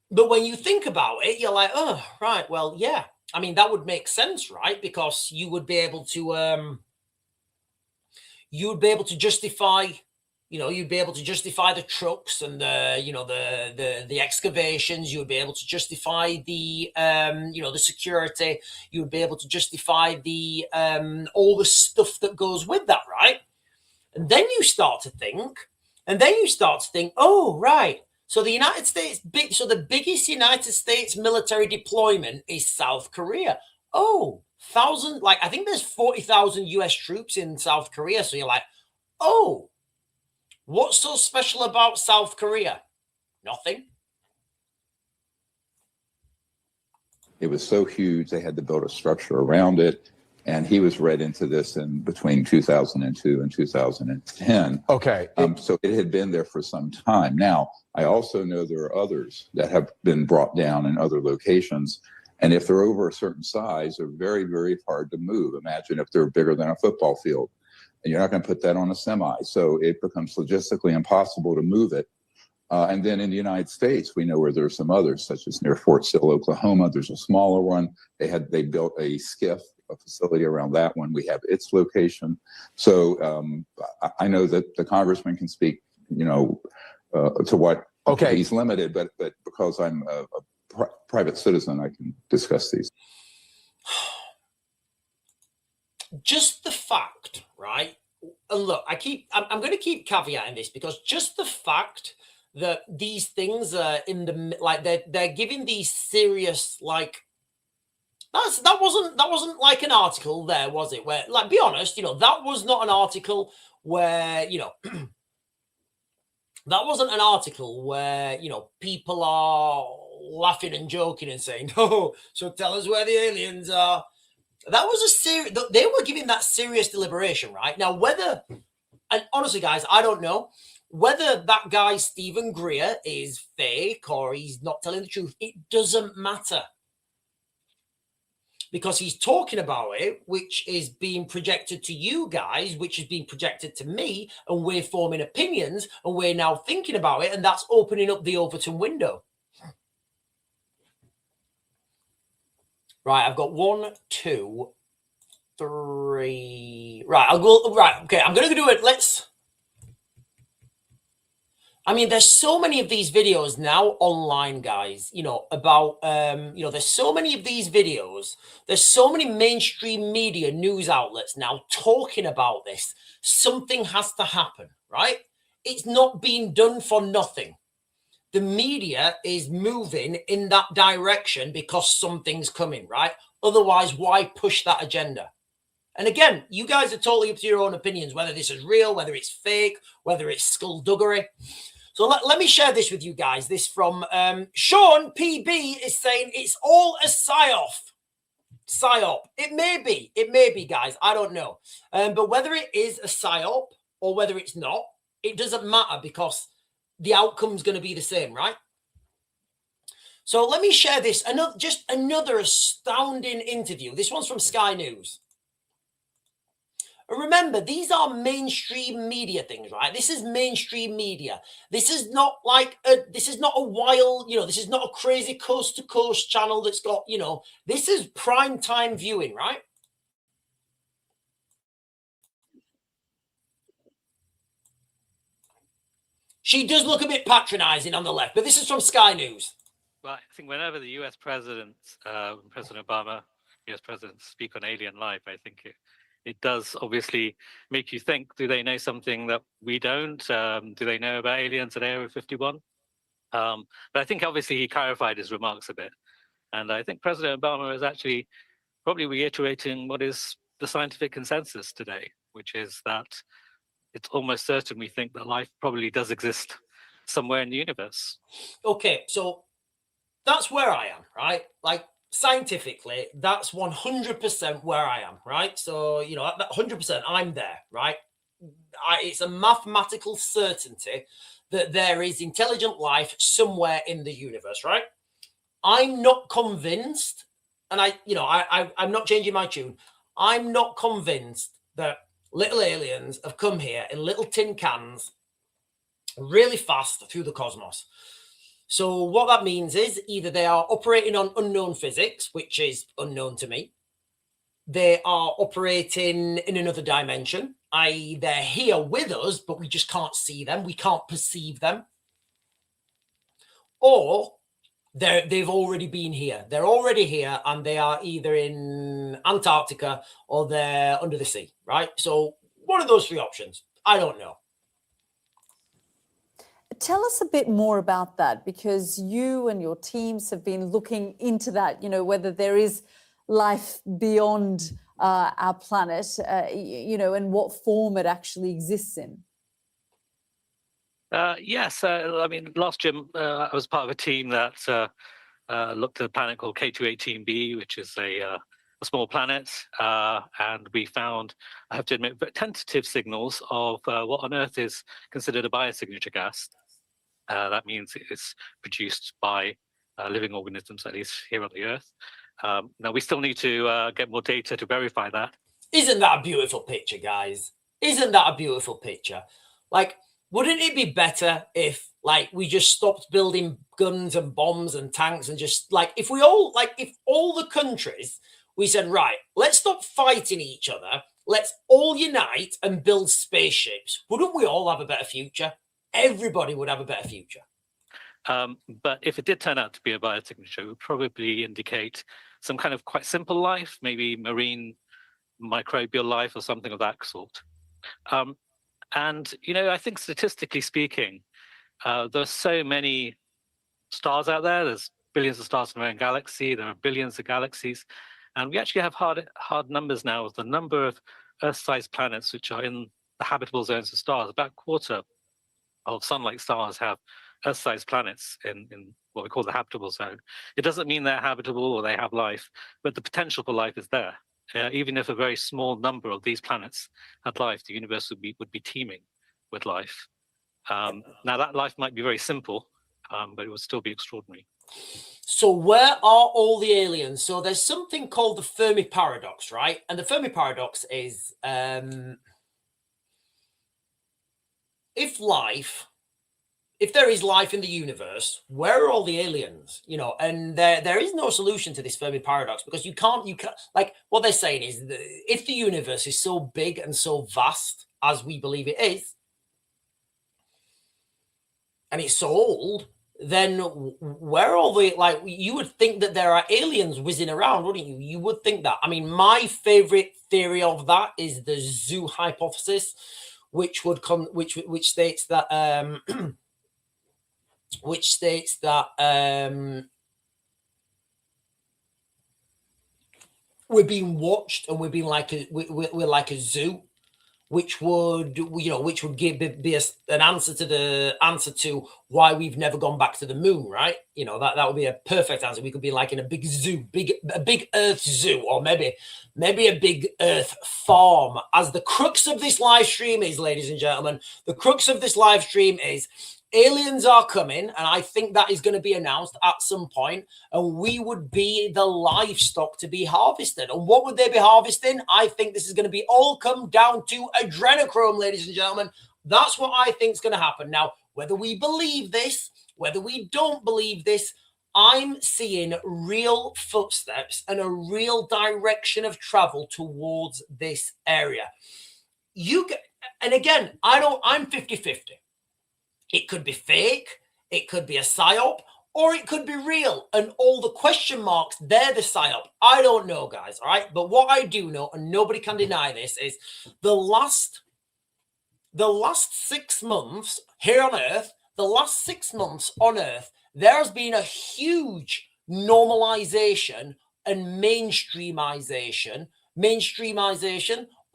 but when you think about it, you're like, oh, right, well, yeah. I mean, that would make sense, right? Because you would be able to justify, you'd be able to justify the trucks and the excavations. You would be able to justify the the security. You would be able to justify the all the stuff that goes with that, right? And then you start to think, oh, right. So the United States, the biggest United States military deployment is South Korea. Oh, I think there's 40,000 US troops in South Korea. So you're like, oh, what's so special about South Korea? Nothing. It was so huge, they had to build a structure around it. And he was read into this in between 2002 and 2010. Okay. So it had been there for some time. Now, I also know there are others that have been brought down in other locations. And if they're over a certain size, they're very, very hard to move. Imagine if they're bigger than a football field. And you're not going to put that on a semi. So it becomes logistically impossible to move it. And then in the United States, we know where there are some others, such as near Fort Sill, Oklahoma. There's a smaller one. They built a skiff, a facility around that one. We have its location. So I know that the congressman can speak, to what he's limited, but because I'm a private citizen, I can discuss these. Just the fact, right? And look, I'm going to keep caveating this, because just the fact that these things are they're giving these serious, like, that wasn't like an article there, was it? Where, like, be honest, that was not an article where, that wasn't an article where, people are laughing and joking and saying, oh, so tell us where the aliens are. That was they were giving that serious deliberation, right? Now, and honestly, guys, I don't know whether that guy, Stephen Greer, is fake or he's not telling the truth. It doesn't matter. Because he's talking about it, which is being projected to you guys, which is being projected to me, and we're forming opinions, and we're now thinking about it, and that's opening up the Overton window. Right, I've got 1, 2, 3. Right, I'll go. Right, okay, I'm going to do it. I mean, there's so many of these videos now online, guys, about, there's so many of these videos. There's so many mainstream media news outlets now talking about this. Something has to happen, right? It's not being done for nothing. The media is moving in that direction because something's coming, right? Otherwise, why push that agenda? And again, you guys are totally up to your own opinions, whether this is real, whether it's fake, whether it's skullduggery. So let me share this with you guys. This from Sean PB is saying it's all a psyop. It may be, guys. I don't know. But whether it is a psyop or whether it's not, it doesn't matter, because the outcome's going to be the same, right? So let me share this. Another astounding interview. This one's from Sky News. Remember, these are mainstream media things, right? This is mainstream media. This is not this is not a wild, this is not a crazy coast to coast channel that's got, this is prime time viewing, right? She does look a bit patronizing on the left, but this is from Sky News. Well, I think whenever the US president, President Obama, US presidents speak on Alien Life, I think it does obviously make you think, do they know something that we don't? Do they know about aliens at Area 51? But I think obviously he clarified his remarks a bit. And I think President Obama is actually probably reiterating what is the scientific consensus today, which is that it's almost certain we think that life probably does exist somewhere in the universe. Okay, so That's where I am, right? Like scientifically, that's 100% where I am, right? So, you know, at that 100%, I'm there, right? It's a mathematical certainty that there is intelligent life somewhere in the universe, right? I'm not convinced, and I'm not changing my tune. I'm not convinced that little aliens have come here in little tin cans really fast through the cosmos. So what that means is either they are operating on unknown physics, which is unknown to me. They are operating in another dimension, i.e. they're here with us, but we just can't see them. We can't perceive them. Or they've already been here. They're already here, and they are either in Antarctica or they're under the sea, right? So one of those three options. I don't know. Tell us a bit more about that, because you and your teams have been looking into that, you know, whether there is life beyond our planet, you know, and what form it actually exists in. Yes, I mean, last year I was part of a team that looked at a planet called K218b, which is a small planet, and we found, I have to admit, tentative signals of what on Earth is considered a biosignature gas. That means it's produced by living organisms, at least here on the Earth. Now, we still need to get more data to verify that. Isn't that a beautiful picture, guys? Isn't that a beautiful picture? Like, wouldn't it be better if, like, we just stopped building guns and bombs and tanks and just, like, if all the countries, we said, right, let's stop fighting each other. Let's all unite and build spaceships. Wouldn't we all have a better future? Everybody would have a better future. But if it did turn out to be a biosignature, it would probably indicate some kind of quite simple life, maybe marine microbial life or something of that sort. And, you know, I think statistically speaking, there's so many stars out there. There's billions of stars in our own galaxy. There are billions of galaxies. And we actually have hard numbers now of the number of Earth-sized planets which are in the habitable zones of stars. About a quarter of sun-like stars have Earth-sized planets in what we call the habitable zone. It doesn't mean they're habitable or they have life, but the potential for life is there. Even if a very small number of these planets had life, the universe would be teeming with life. Now, that life might be very simple, but it would still be extraordinary. So where are all the aliens? So there's something called the Fermi paradox, right? And the Fermi paradox is if there is life in the universe, where are all the aliens? You know, and there is no solution to this Fermi paradox, because you can't, like, what they're saying is that if the universe is so big and so vast as we believe it is, and it's so old, then where are all the, like, you would think that there are aliens whizzing around, wouldn't you? You would think that. I mean, my favorite theory of that is the zoo hypothesis, which states that we're being watched and we're being like we're like a zoo, which would be an answer to why we've never gone back to the moon, right? You know, that would be a perfect answer. We could be like in a big zoo, a big Earth zoo, or maybe a big Earth farm. As the crux of this live stream is, ladies and gentlemen, the crux of this live stream is aliens are coming, and I think that is going to be announced at some point, and we would be the livestock to be harvested. And what would they be harvesting? I think this is going to be all come down to adrenochrome, ladies and gentlemen. That's what I think is going to happen. Now, whether we believe this, whether we don't believe this, I'm seeing real footsteps and a real direction of travel towards this area. And again, I'm 50-50. It could be fake, it could be a psyop, or it could be real. And all the question marks, they're the psyop. I don't know, guys, all right? But what I do know, and nobody can deny this, is the last 6 months here on Earth, there has been a huge normalization and mainstreamization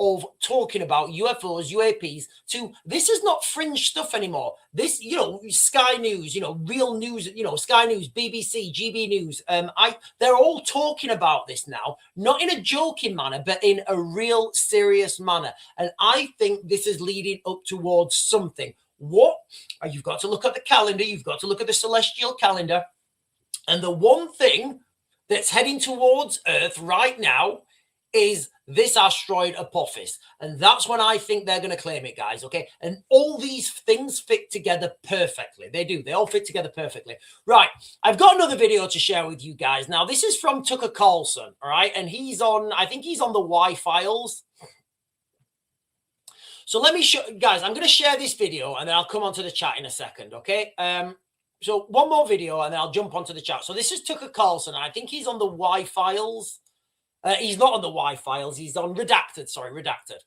of talking about UFOs, UAPs to this is not fringe stuff anymore. This, you know, Sky News, you know, real news, you know, Sky News, BBC, GB News. They're all talking about this now, not in a joking manner, but in a real serious manner. And I think this is leading up towards something. What? You've got to look at the calendar. You've got to look at the celestial calendar. And the one thing that's heading towards Earth right now is this asteroid Apophis. And that's when I think they're going to claim it, guys, okay? And all these things fit together perfectly. They do. They all fit together perfectly. Right. I've got another video to share with you guys. Now, this is from Tucker Carlson, all right? And he's on, I think he's on the Y-Files. So let me show, guys, I'm going to share this video and then I'll come onto the chat in a second, okay? So one more video and then I'll jump onto the chat. So this is Tucker Carlson. I think he's on the Y-Files. He's not on the Y-Files. He's on Redacted. Sorry, Redacted.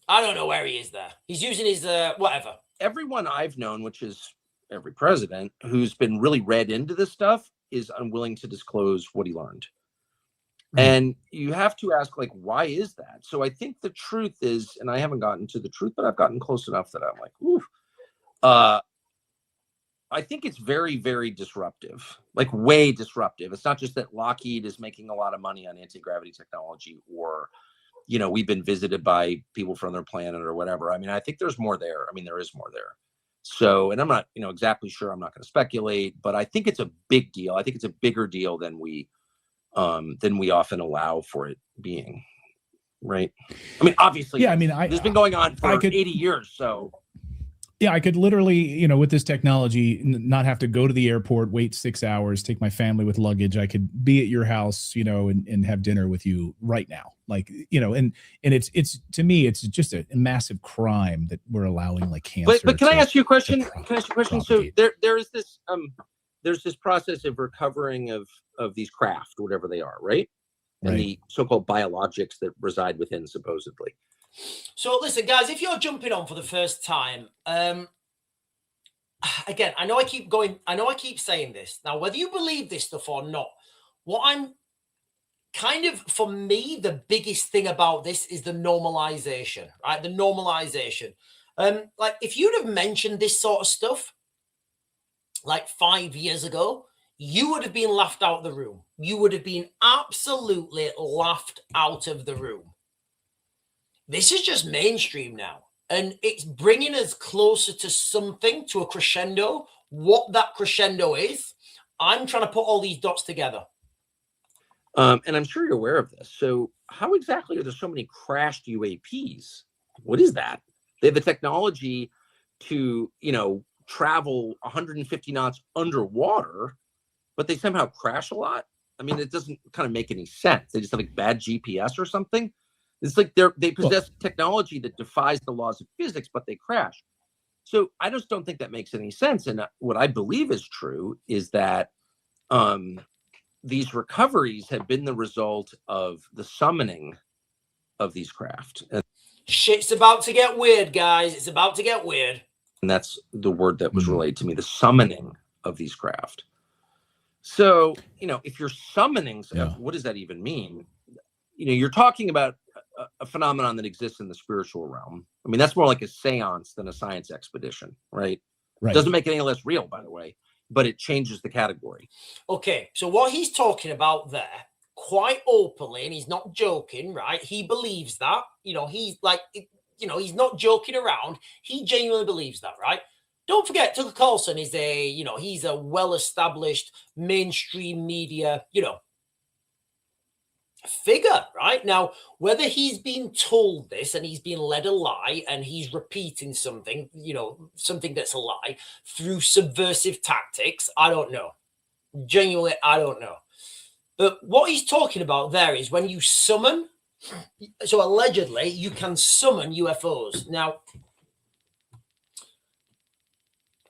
I don't know where he is there. He's using his whatever. Everyone I've known, which is every president who's been really read into this stuff, is unwilling to disclose what he learned. And you have to ask, like, why is that? So I think the truth is, and I haven't gotten to the truth, but I've gotten close enough that I'm like, ooh. I think it's very, very disruptive, like way disruptive. It's not just that Lockheed is making a lot of money on anti-gravity technology, or, you know, we've been visited by people from their planet or whatever. I mean, I think there's more there. I mean, there is more there. So, and I'm not, you know, exactly sure. I'm not going to speculate, but I think it's a big deal. I think it's a bigger deal than we often allow for it being, right? I mean, obviously, yeah. I mean, this has been going on for 80 years, so. Yeah, I could literally, you know, with this technology, not have to go to the airport, wait 6 hours, take my family with luggage. I could be at your house, you know, and have dinner with you right now. Like, you know, and it's to me, it's just a massive crime that we're allowing like cancer. But can I ask you a question? Can I ask you a question? So there is this there's this process of recovering of these craft, whatever they are, right? And the so-called biologics that reside within, supposedly. So listen, guys, if you're jumping on for the first time, again, I know I keep saying this. Now, whether you believe this stuff or not, what I'm kind of, for me, the biggest thing about this is the normalization, right? The normalization. Like, if you'd have mentioned this sort of stuff like 5 years ago, you would have been laughed out of the room. You would have been absolutely laughed out of the room. This is just mainstream now, and it's bringing us closer to something, to a crescendo. What that crescendo is, I'm trying to put all these dots together. And I'm sure you're aware of this. So how exactly are there so many crashed UAPs? What is that? They have the technology to, you know, travel 150 knots underwater, but they somehow crash a lot. I mean, it doesn't kind of make any sense. They just have like bad GPS or something. It's like they possess technology that defies the laws of physics, but they crash. So I just don't think that makes any sense. And what I believe is true is that these recoveries have been the result of the summoning of these craft. Shit's about to get weird, guys. It's about to get weird. And that's the word that was relayed to me, the summoning of these craft. So, you know, if you're summoning stuff, what does that even mean? You know, you're talking about a phenomenon that exists in the spiritual realm. I mean, that's more like a seance than a science expedition, right? Right. Doesn't make it any less real, by the way, but it changes the category. Okay, so what he's talking about there, quite openly, and he's not joking, right? He believes that, you know, he's like, you know, he's not joking around. He genuinely believes that, right? Don't forget, Tucker Carlson is a, you know, he's a well-established mainstream media, you know, figure, right? Now, whether he's been told this and he's been led a lie and he's repeating something, you know, something that's a lie through subversive tactics, I don't know. Genuinely, I don't know. But what he's talking about there is when you summon, so allegedly you can summon UFOs. Now,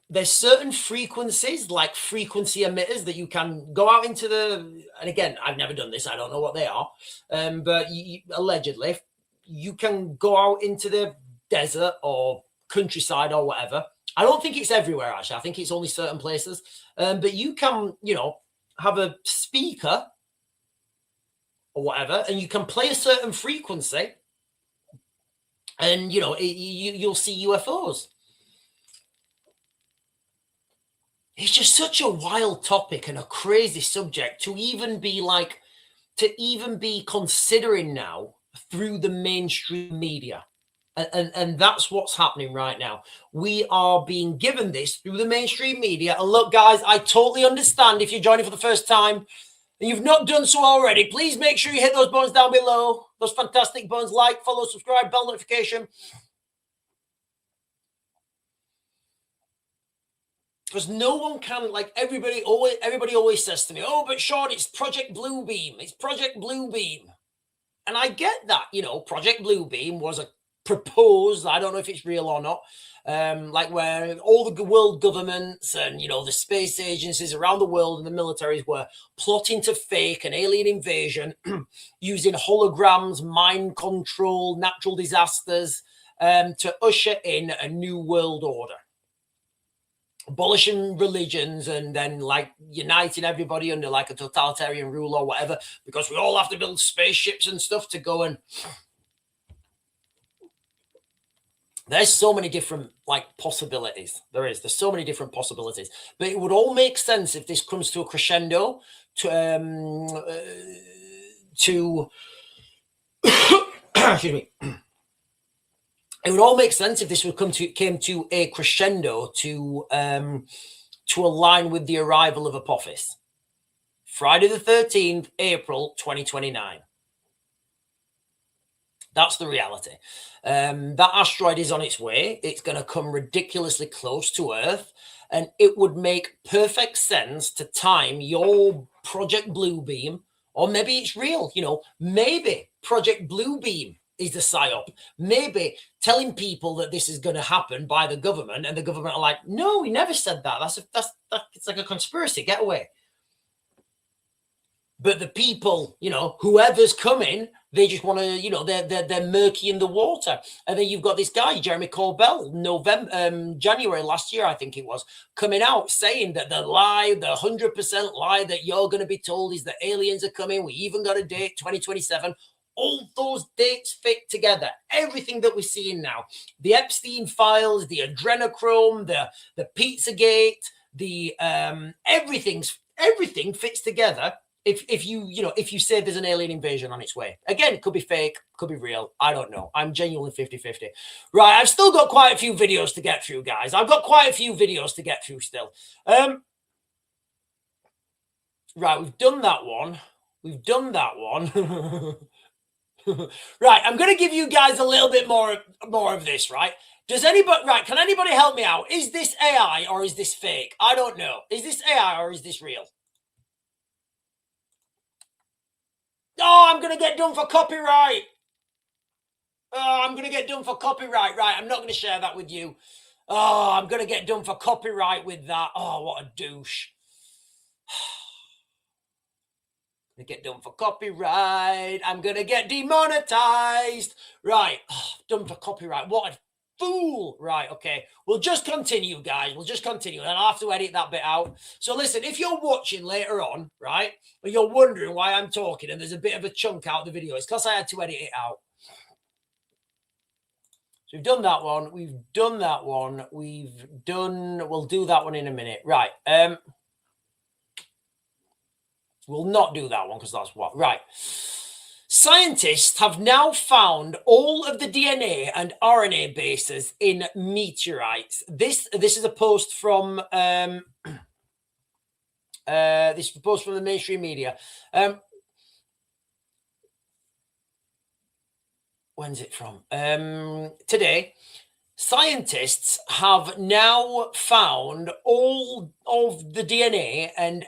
there's certain frequencies, like frequency emitters, that you can go out into the, and again, I've never done this, I don't know what they are, but allegedly, you can go out into the desert or countryside or whatever, I don't think it's everywhere, actually. I think it's only certain places. But you can, you know, have a speaker or whatever, and you can play a certain frequency, and, you know, you'll see UFOs. It's just such a wild topic and a crazy subject to even be like, to even be considering now through the mainstream media. And that's what's happening right now. We are being given this through the mainstream media. And look, guys, I totally understand if you're joining for the first time and you've not done so already. Please make sure you hit those buttons down below. Those fantastic buttons: like, follow, subscribe, bell notification. Because no one can, like, everybody always says to me, oh, but Sean, it's Project Bluebeam. It's Project Bluebeam. And I get that, you know, Project Bluebeam was a proposed, I don't know if it's real or not, like where all the world governments and, you know, the space agencies around the world and the militaries were plotting to fake an alien invasion using holograms, mind control, natural disasters, to usher in a new world order. Abolishing religions and then, like, uniting everybody under like a totalitarian rule or whatever, because we all have to build spaceships and stuff to go. And there's so many different, like, possibilities. There's so many different possibilities, but it would all make sense if this comes to a crescendo to excuse me. It would all make sense if this would came to a crescendo to align with the arrival of Apophis. Friday the 13th, April 2029. That's the reality. That asteroid is on its way. It's going to come ridiculously close to Earth, and it would make perfect sense to time your Project Bluebeam, or maybe it's real, you know, maybe Project Bluebeam is the psyop. Maybe telling people that this is going to happen by the government, and the government are like, no, we never said that. That's it's like a conspiracy. Get away. But the people, you know, whoever's coming, they just want to, you know, they're murky in the water. And then you've got this guy, Jeremy Corbell, January last year, I think it was, coming out saying that the lie, the 100% lie that you're going to be told is that aliens are coming. We even got a date, 2027. All those dates fit together. Everything that we're seeing now, the Epstein files, the adrenochrome, the Pizzagate, the everything fits together. If you say there's an alien invasion on its way. Again, it could be fake, could be real. I don't know. I'm genuinely 50-50. Right, I've still got quite a few videos to get through, guys. I've got quite a few videos to get through still. Right, we've done that one. We've done that one. Right, I'm going to give you guys a little bit more of this, right? Does anybody, right, can anybody help me out? Is this AI or is this fake? I don't know. Is this AI or is this real? Oh, I'm going to get done for copyright. Oh, I'm going to get done for copyright. Right, I'm not going to share that with you. Oh, I'm going to get done for copyright with that. Oh, what a douche. Get done for copyright. I'm gonna get demonetized. Right, done for copyright. What a fool. Right, okay. We'll just continue, guys. We'll just continue, and I'll have to edit that bit out. So listen, if you're watching later on, right, or you're wondering why I'm talking and there's a bit of a chunk out of the video, it's because I had to edit it out. So we've done that one. We've done that one. We'll do that one in a minute. Right. We'll not do that one because that's what. Right. Scientists have now found all of the DNA and RNA bases in meteorites. This is a post from this is a post from the mainstream media. When's it from? Today. Scientists have now found all of the DNA and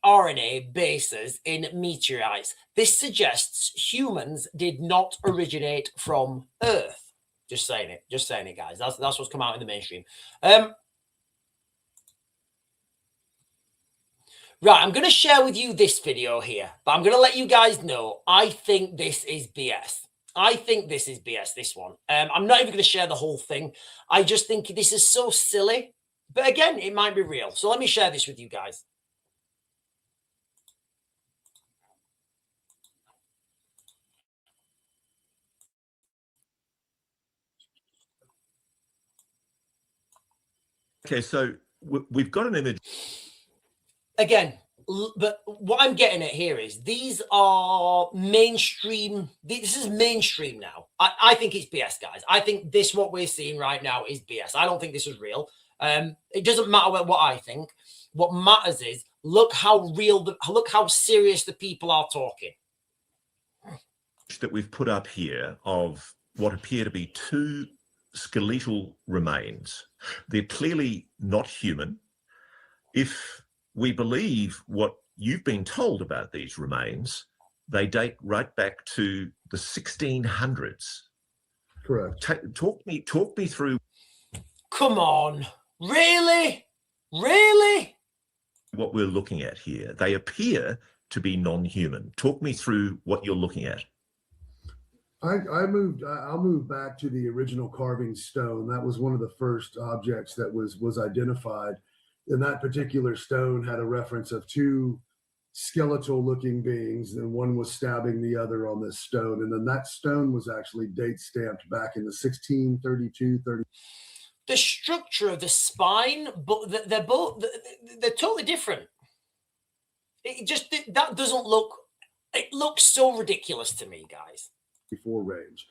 RNA bases in meteorites. This suggests humans did not originate from Earth. Just saying it, guys. That's what's come out in the mainstream. Right, I'm going to share with you this video here, but I'm going to let you guys know I think this is BS. I think this is BS, this one. I'm not even going to share the whole thing. I just think this is so silly. But again, it might be real. So let me share this with you guys. Okay, so we've got an image. Again, but what I'm getting at here is these are mainstream. This is mainstream now. I think it's BS, guys. I think this, what we're seeing right now, is BS. I don't think this is real. It doesn't matter what I think. What matters is look how real, look how serious the people are talking. That we've put up here of what appear to be two skeletal remains. They're clearly not human. If we believe what you've been told about these remains, they date right back to the 1600s. Correct. Talk me through. Come on, really? What we're looking at here. They appear to be non-human. Talk me through what you're looking at. I'll move back to the original carving stone. That was one of the first objects that was identified. And that particular stone had a reference of two skeletal looking beings, and one was stabbing the other on this stone. And then that stone was actually date stamped back in the 1632, 30. The structure of the spine, but they're totally different. It just, that doesn't look, it looks so ridiculous to me, guys. Before range.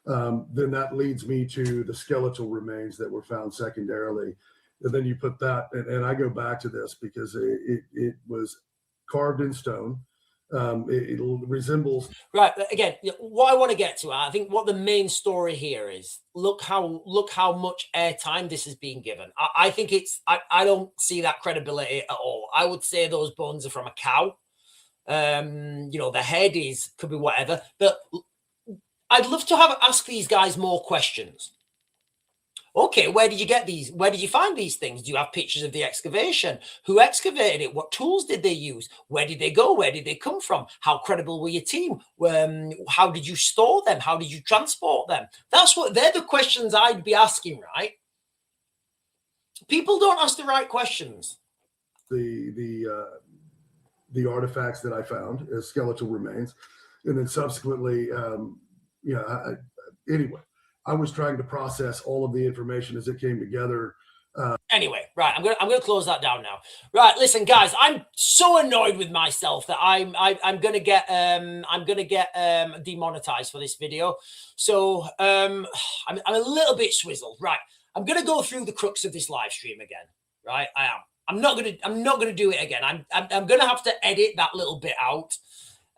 Then that leads me to the skeletal remains that were found secondarily. And then you put that, and I go back to this because it was carved in stone. It resembles. Right. Again, what I want to get to, I think what the main story here is, look how much airtime this is being given. I think it's, I don't see that credibility at all. I would say those bones are from a cow. The head could be whatever, but I'd love to ask these guys more questions. Okay, where did you get these? Where did you find these things? Do you have pictures of the excavation? Who excavated it? What tools did they use? Where did they go? Where did they come from? How credible were your team? How did you store them? How did you transport them? They're the questions I'd be asking, right? People don't ask the right questions. The artifacts that I found as skeletal remains, and then subsequently, anyway, I was trying to process all of the information as it came together. Anyway, right, I'm gonna close that down now. Right, listen, guys, I'm so annoyed with myself that I'm gonna get demonetized for this video. So I'm a little bit swizzled. Right, I'm gonna go through the crux of this live stream again. Right, I am. I'm not gonna do it again. I'm gonna have to edit that little bit out.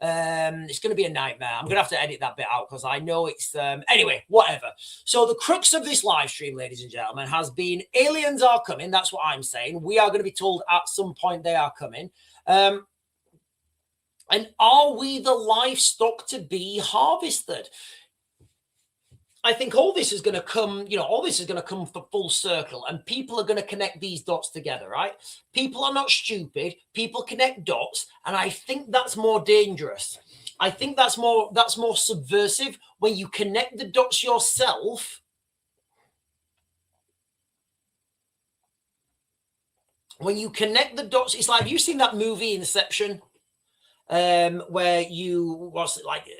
It's going to be a nightmare. I'm going to have to edit that bit out because I know it's... anyway, whatever. So the crux of this live stream, ladies and gentlemen, has been aliens are coming. That's what I'm saying. We are going to be told at some point they are coming. And are we the livestock to be harvested? I think all this is going to come, all this is going to come for full circle, and people are going to connect these dots together, right? People are not stupid. People connect dots, and I think that's more dangerous. I think that's more subversive when you connect the dots yourself. When you connect the dots, it's like, have you seen that movie Inception? Where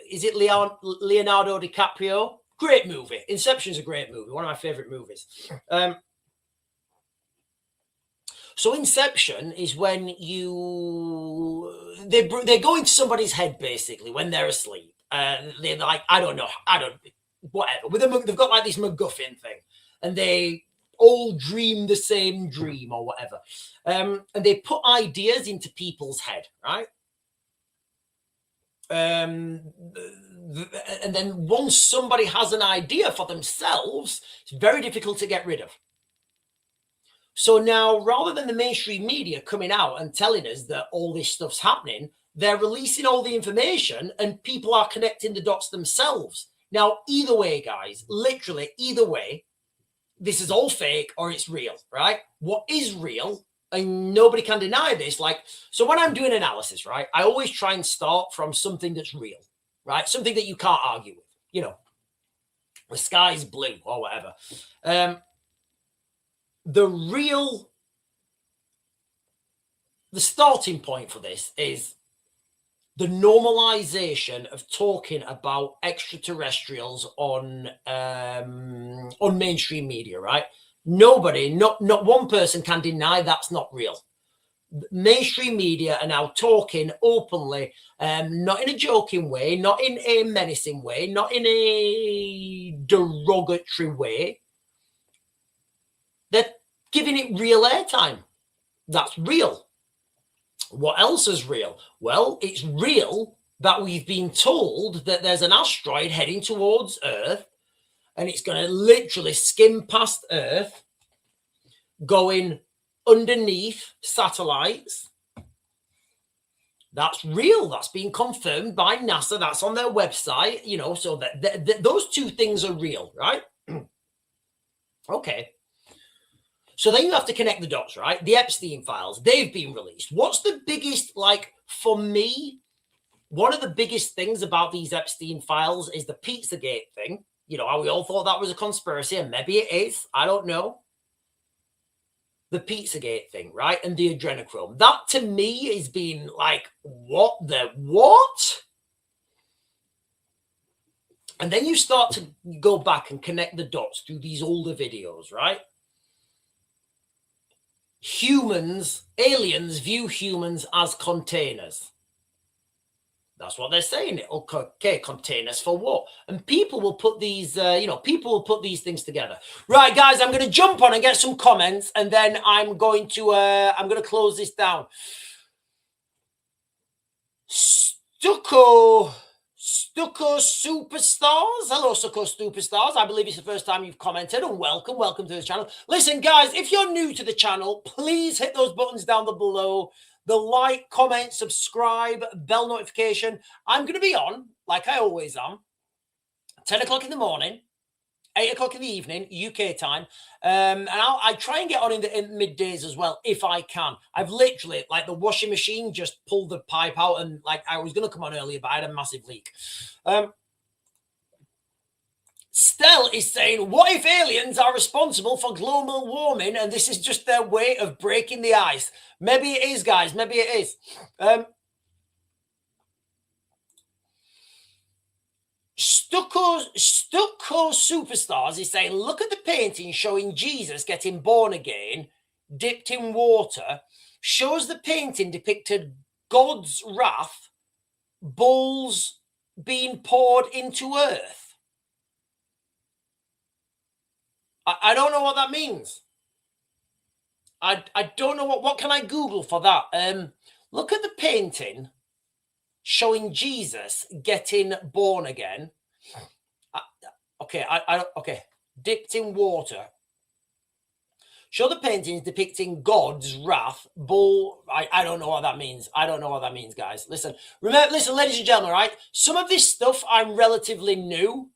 is it Leonardo DiCaprio? Great movie. Inception's a great movie. One of my favorite movies. So Inception is when they go into somebody's head basically when they're asleep. They're like, whatever. With them, they've got like this MacGuffin thing, and they all dream the same dream or whatever. And they put ideas into people's head, right? And then once somebody has an idea for themselves, it's very difficult to get rid of. So now, rather than the mainstream media coming out and telling us that all this stuff's happening, they're releasing all the information and people are connecting the dots themselves. Now, either way, guys, literally either way, this is all fake or it's real, right? What is real, and nobody can deny this. So when I'm doing analysis, right, I always try and start from something that's real, right? Something that you can't argue with. you know, the sky's blue or whatever. The starting point for this is the normalization of talking about extraterrestrials on mainstream media, right? Nobody, not one person can deny that's not real. Mainstream media are now talking openly, not in a joking way, not in a menacing way, not in a derogatory way. They're giving it real airtime. That's real. What else is real? Well, it's real that we've been told that there's an asteroid heading towards Earth, and it's going to literally skim past Earth, going underneath satellites. That's real. That's been confirmed by NASA. That's on their website, you know, so that those two things are real, right? Okay. So then you have to connect the dots, right? The Epstein files, they've been released. What's the biggest, like, for me, one of the biggest things about these Epstein files is the Pizzagate thing. You know, how we all thought that was a conspiracy, and maybe it is. I don't know. The Pizzagate thing, right? And the adrenochrome. That, to me, has been like, what the what? And then you start to go back and connect the dots through these older videos, right? Humans, aliens view humans as containers. That's what they're saying. Okay, containers for what? And people will put these, people will put these things together. Right, guys, I'm going to jump on and get some comments, and then I'm going to close this down. Stucco Superstars. Hello, Stucco Superstars. I believe it's the first time you've commented, and welcome to the channel. Listen, guys, if you're new to the channel, please hit those buttons down below. The like, comment, subscribe, bell notification. I'm going to be on, like I always am, 10 o'clock in the morning, 8 o'clock in the evening, UK time. And I try and get on in the middays as well, if I can. I've literally, like, the washing machine just pulled the pipe out, and, like, I was going to come on earlier, but I had a massive leak. Stell is saying, what if aliens are responsible for global warming and this is just their way of breaking the ice? Maybe it is, guys. Maybe it is. Stucco Superstars is saying, look at the painting showing Jesus getting born again, dipped in water. Shows the painting depicted God's wrath, bulls being poured into earth. I don't know what that means. I don't know what can I Google for that? Look at the painting showing Jesus getting born again. Okay, okay. Dipped in water. Show the paintings depicting God's wrath. Bull. I don't know what that means. I don't know what that means, guys. Listen, listen, ladies and gentlemen, right? Some of this stuff I'm relatively new.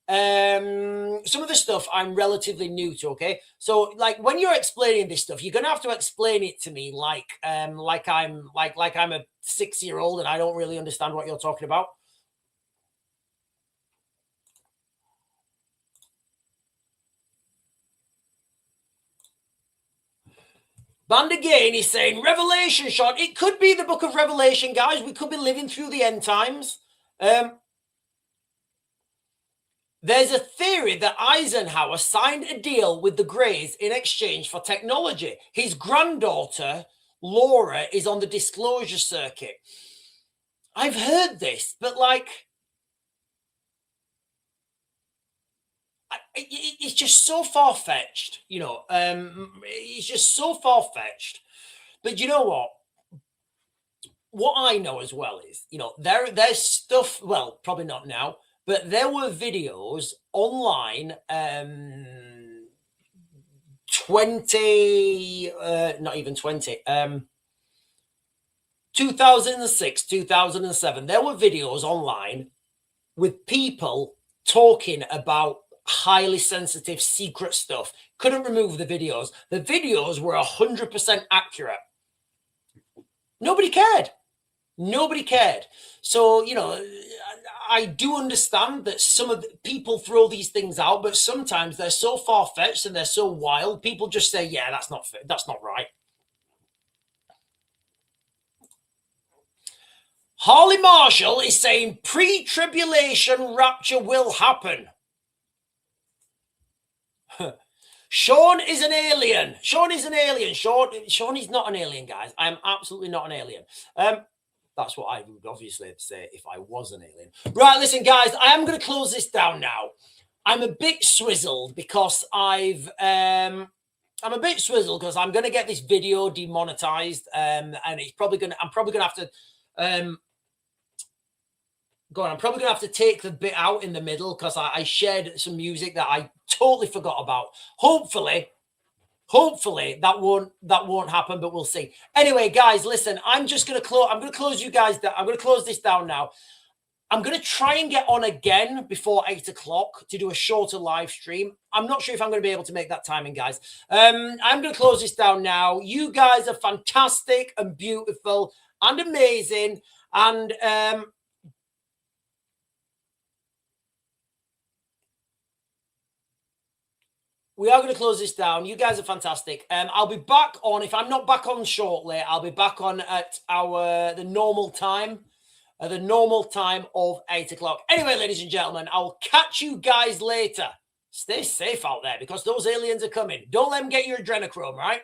Some of the stuff I'm relatively new to, okay? So, like, when you're explaining this stuff, you're gonna have to explain it to me like I'm a 6-year-old and I don't really understand what you're talking about. Band again is saying Revelation shot. It could be the book of Revelation, guys. We could be living through the end times. There's a theory that Eisenhower signed a deal with the Greys in exchange for technology. His granddaughter, Laura, is on the disclosure circuit. I've heard this, but, like, it's just so far-fetched, you know. It's just so far-fetched. But you know what? What I know as well is, you know, there's stuff, well, probably not now, but there were videos online, 2006, 2007, there were videos online with people talking about highly sensitive secret stuff. Couldn't remove the videos. The videos were 100% accurate. Nobody cared. Nobody cared. So, you know, I do understand that some of the people throw these things out, but sometimes they're so far-fetched and they're so wild, people just say, yeah, that's not fair. That's not right. Harley Marshall is saying pre-tribulation rapture will happen. Sean is an alien. Sean is an alien. Sean is not an alien, guys. I am absolutely not an alien. That's what I would obviously say if I was an alien. Right, listen, guys, I am going to close this down now. I'm a bit swizzled because I'm a bit swizzled because I'm going to get this video demonetized, and it's probably going to. I'm probably going to have to. I'm probably going to have to take the bit out in the middle because I shared some music that I totally forgot about. Hopefully that won't happen, but we'll see. Anyway, guys, listen, I'm just going to close. I'm going to close you guys down. I'm going to close this down now. I'm going to try and get on again before 8 o'clock to do a shorter live stream. I'm not sure if I'm going to be able to make that timing, guys. I'm going to close this down now. You guys are fantastic and beautiful and amazing. And we are going to close this down. You guys are fantastic. I'll be back on. If I'm not back on shortly, I'll be back on at the normal time. The normal time of 8 o'clock. Anyway, ladies and gentlemen, I'll catch you guys later. Stay safe out there because those aliens are coming. Don't let them get your adrenochrome, right?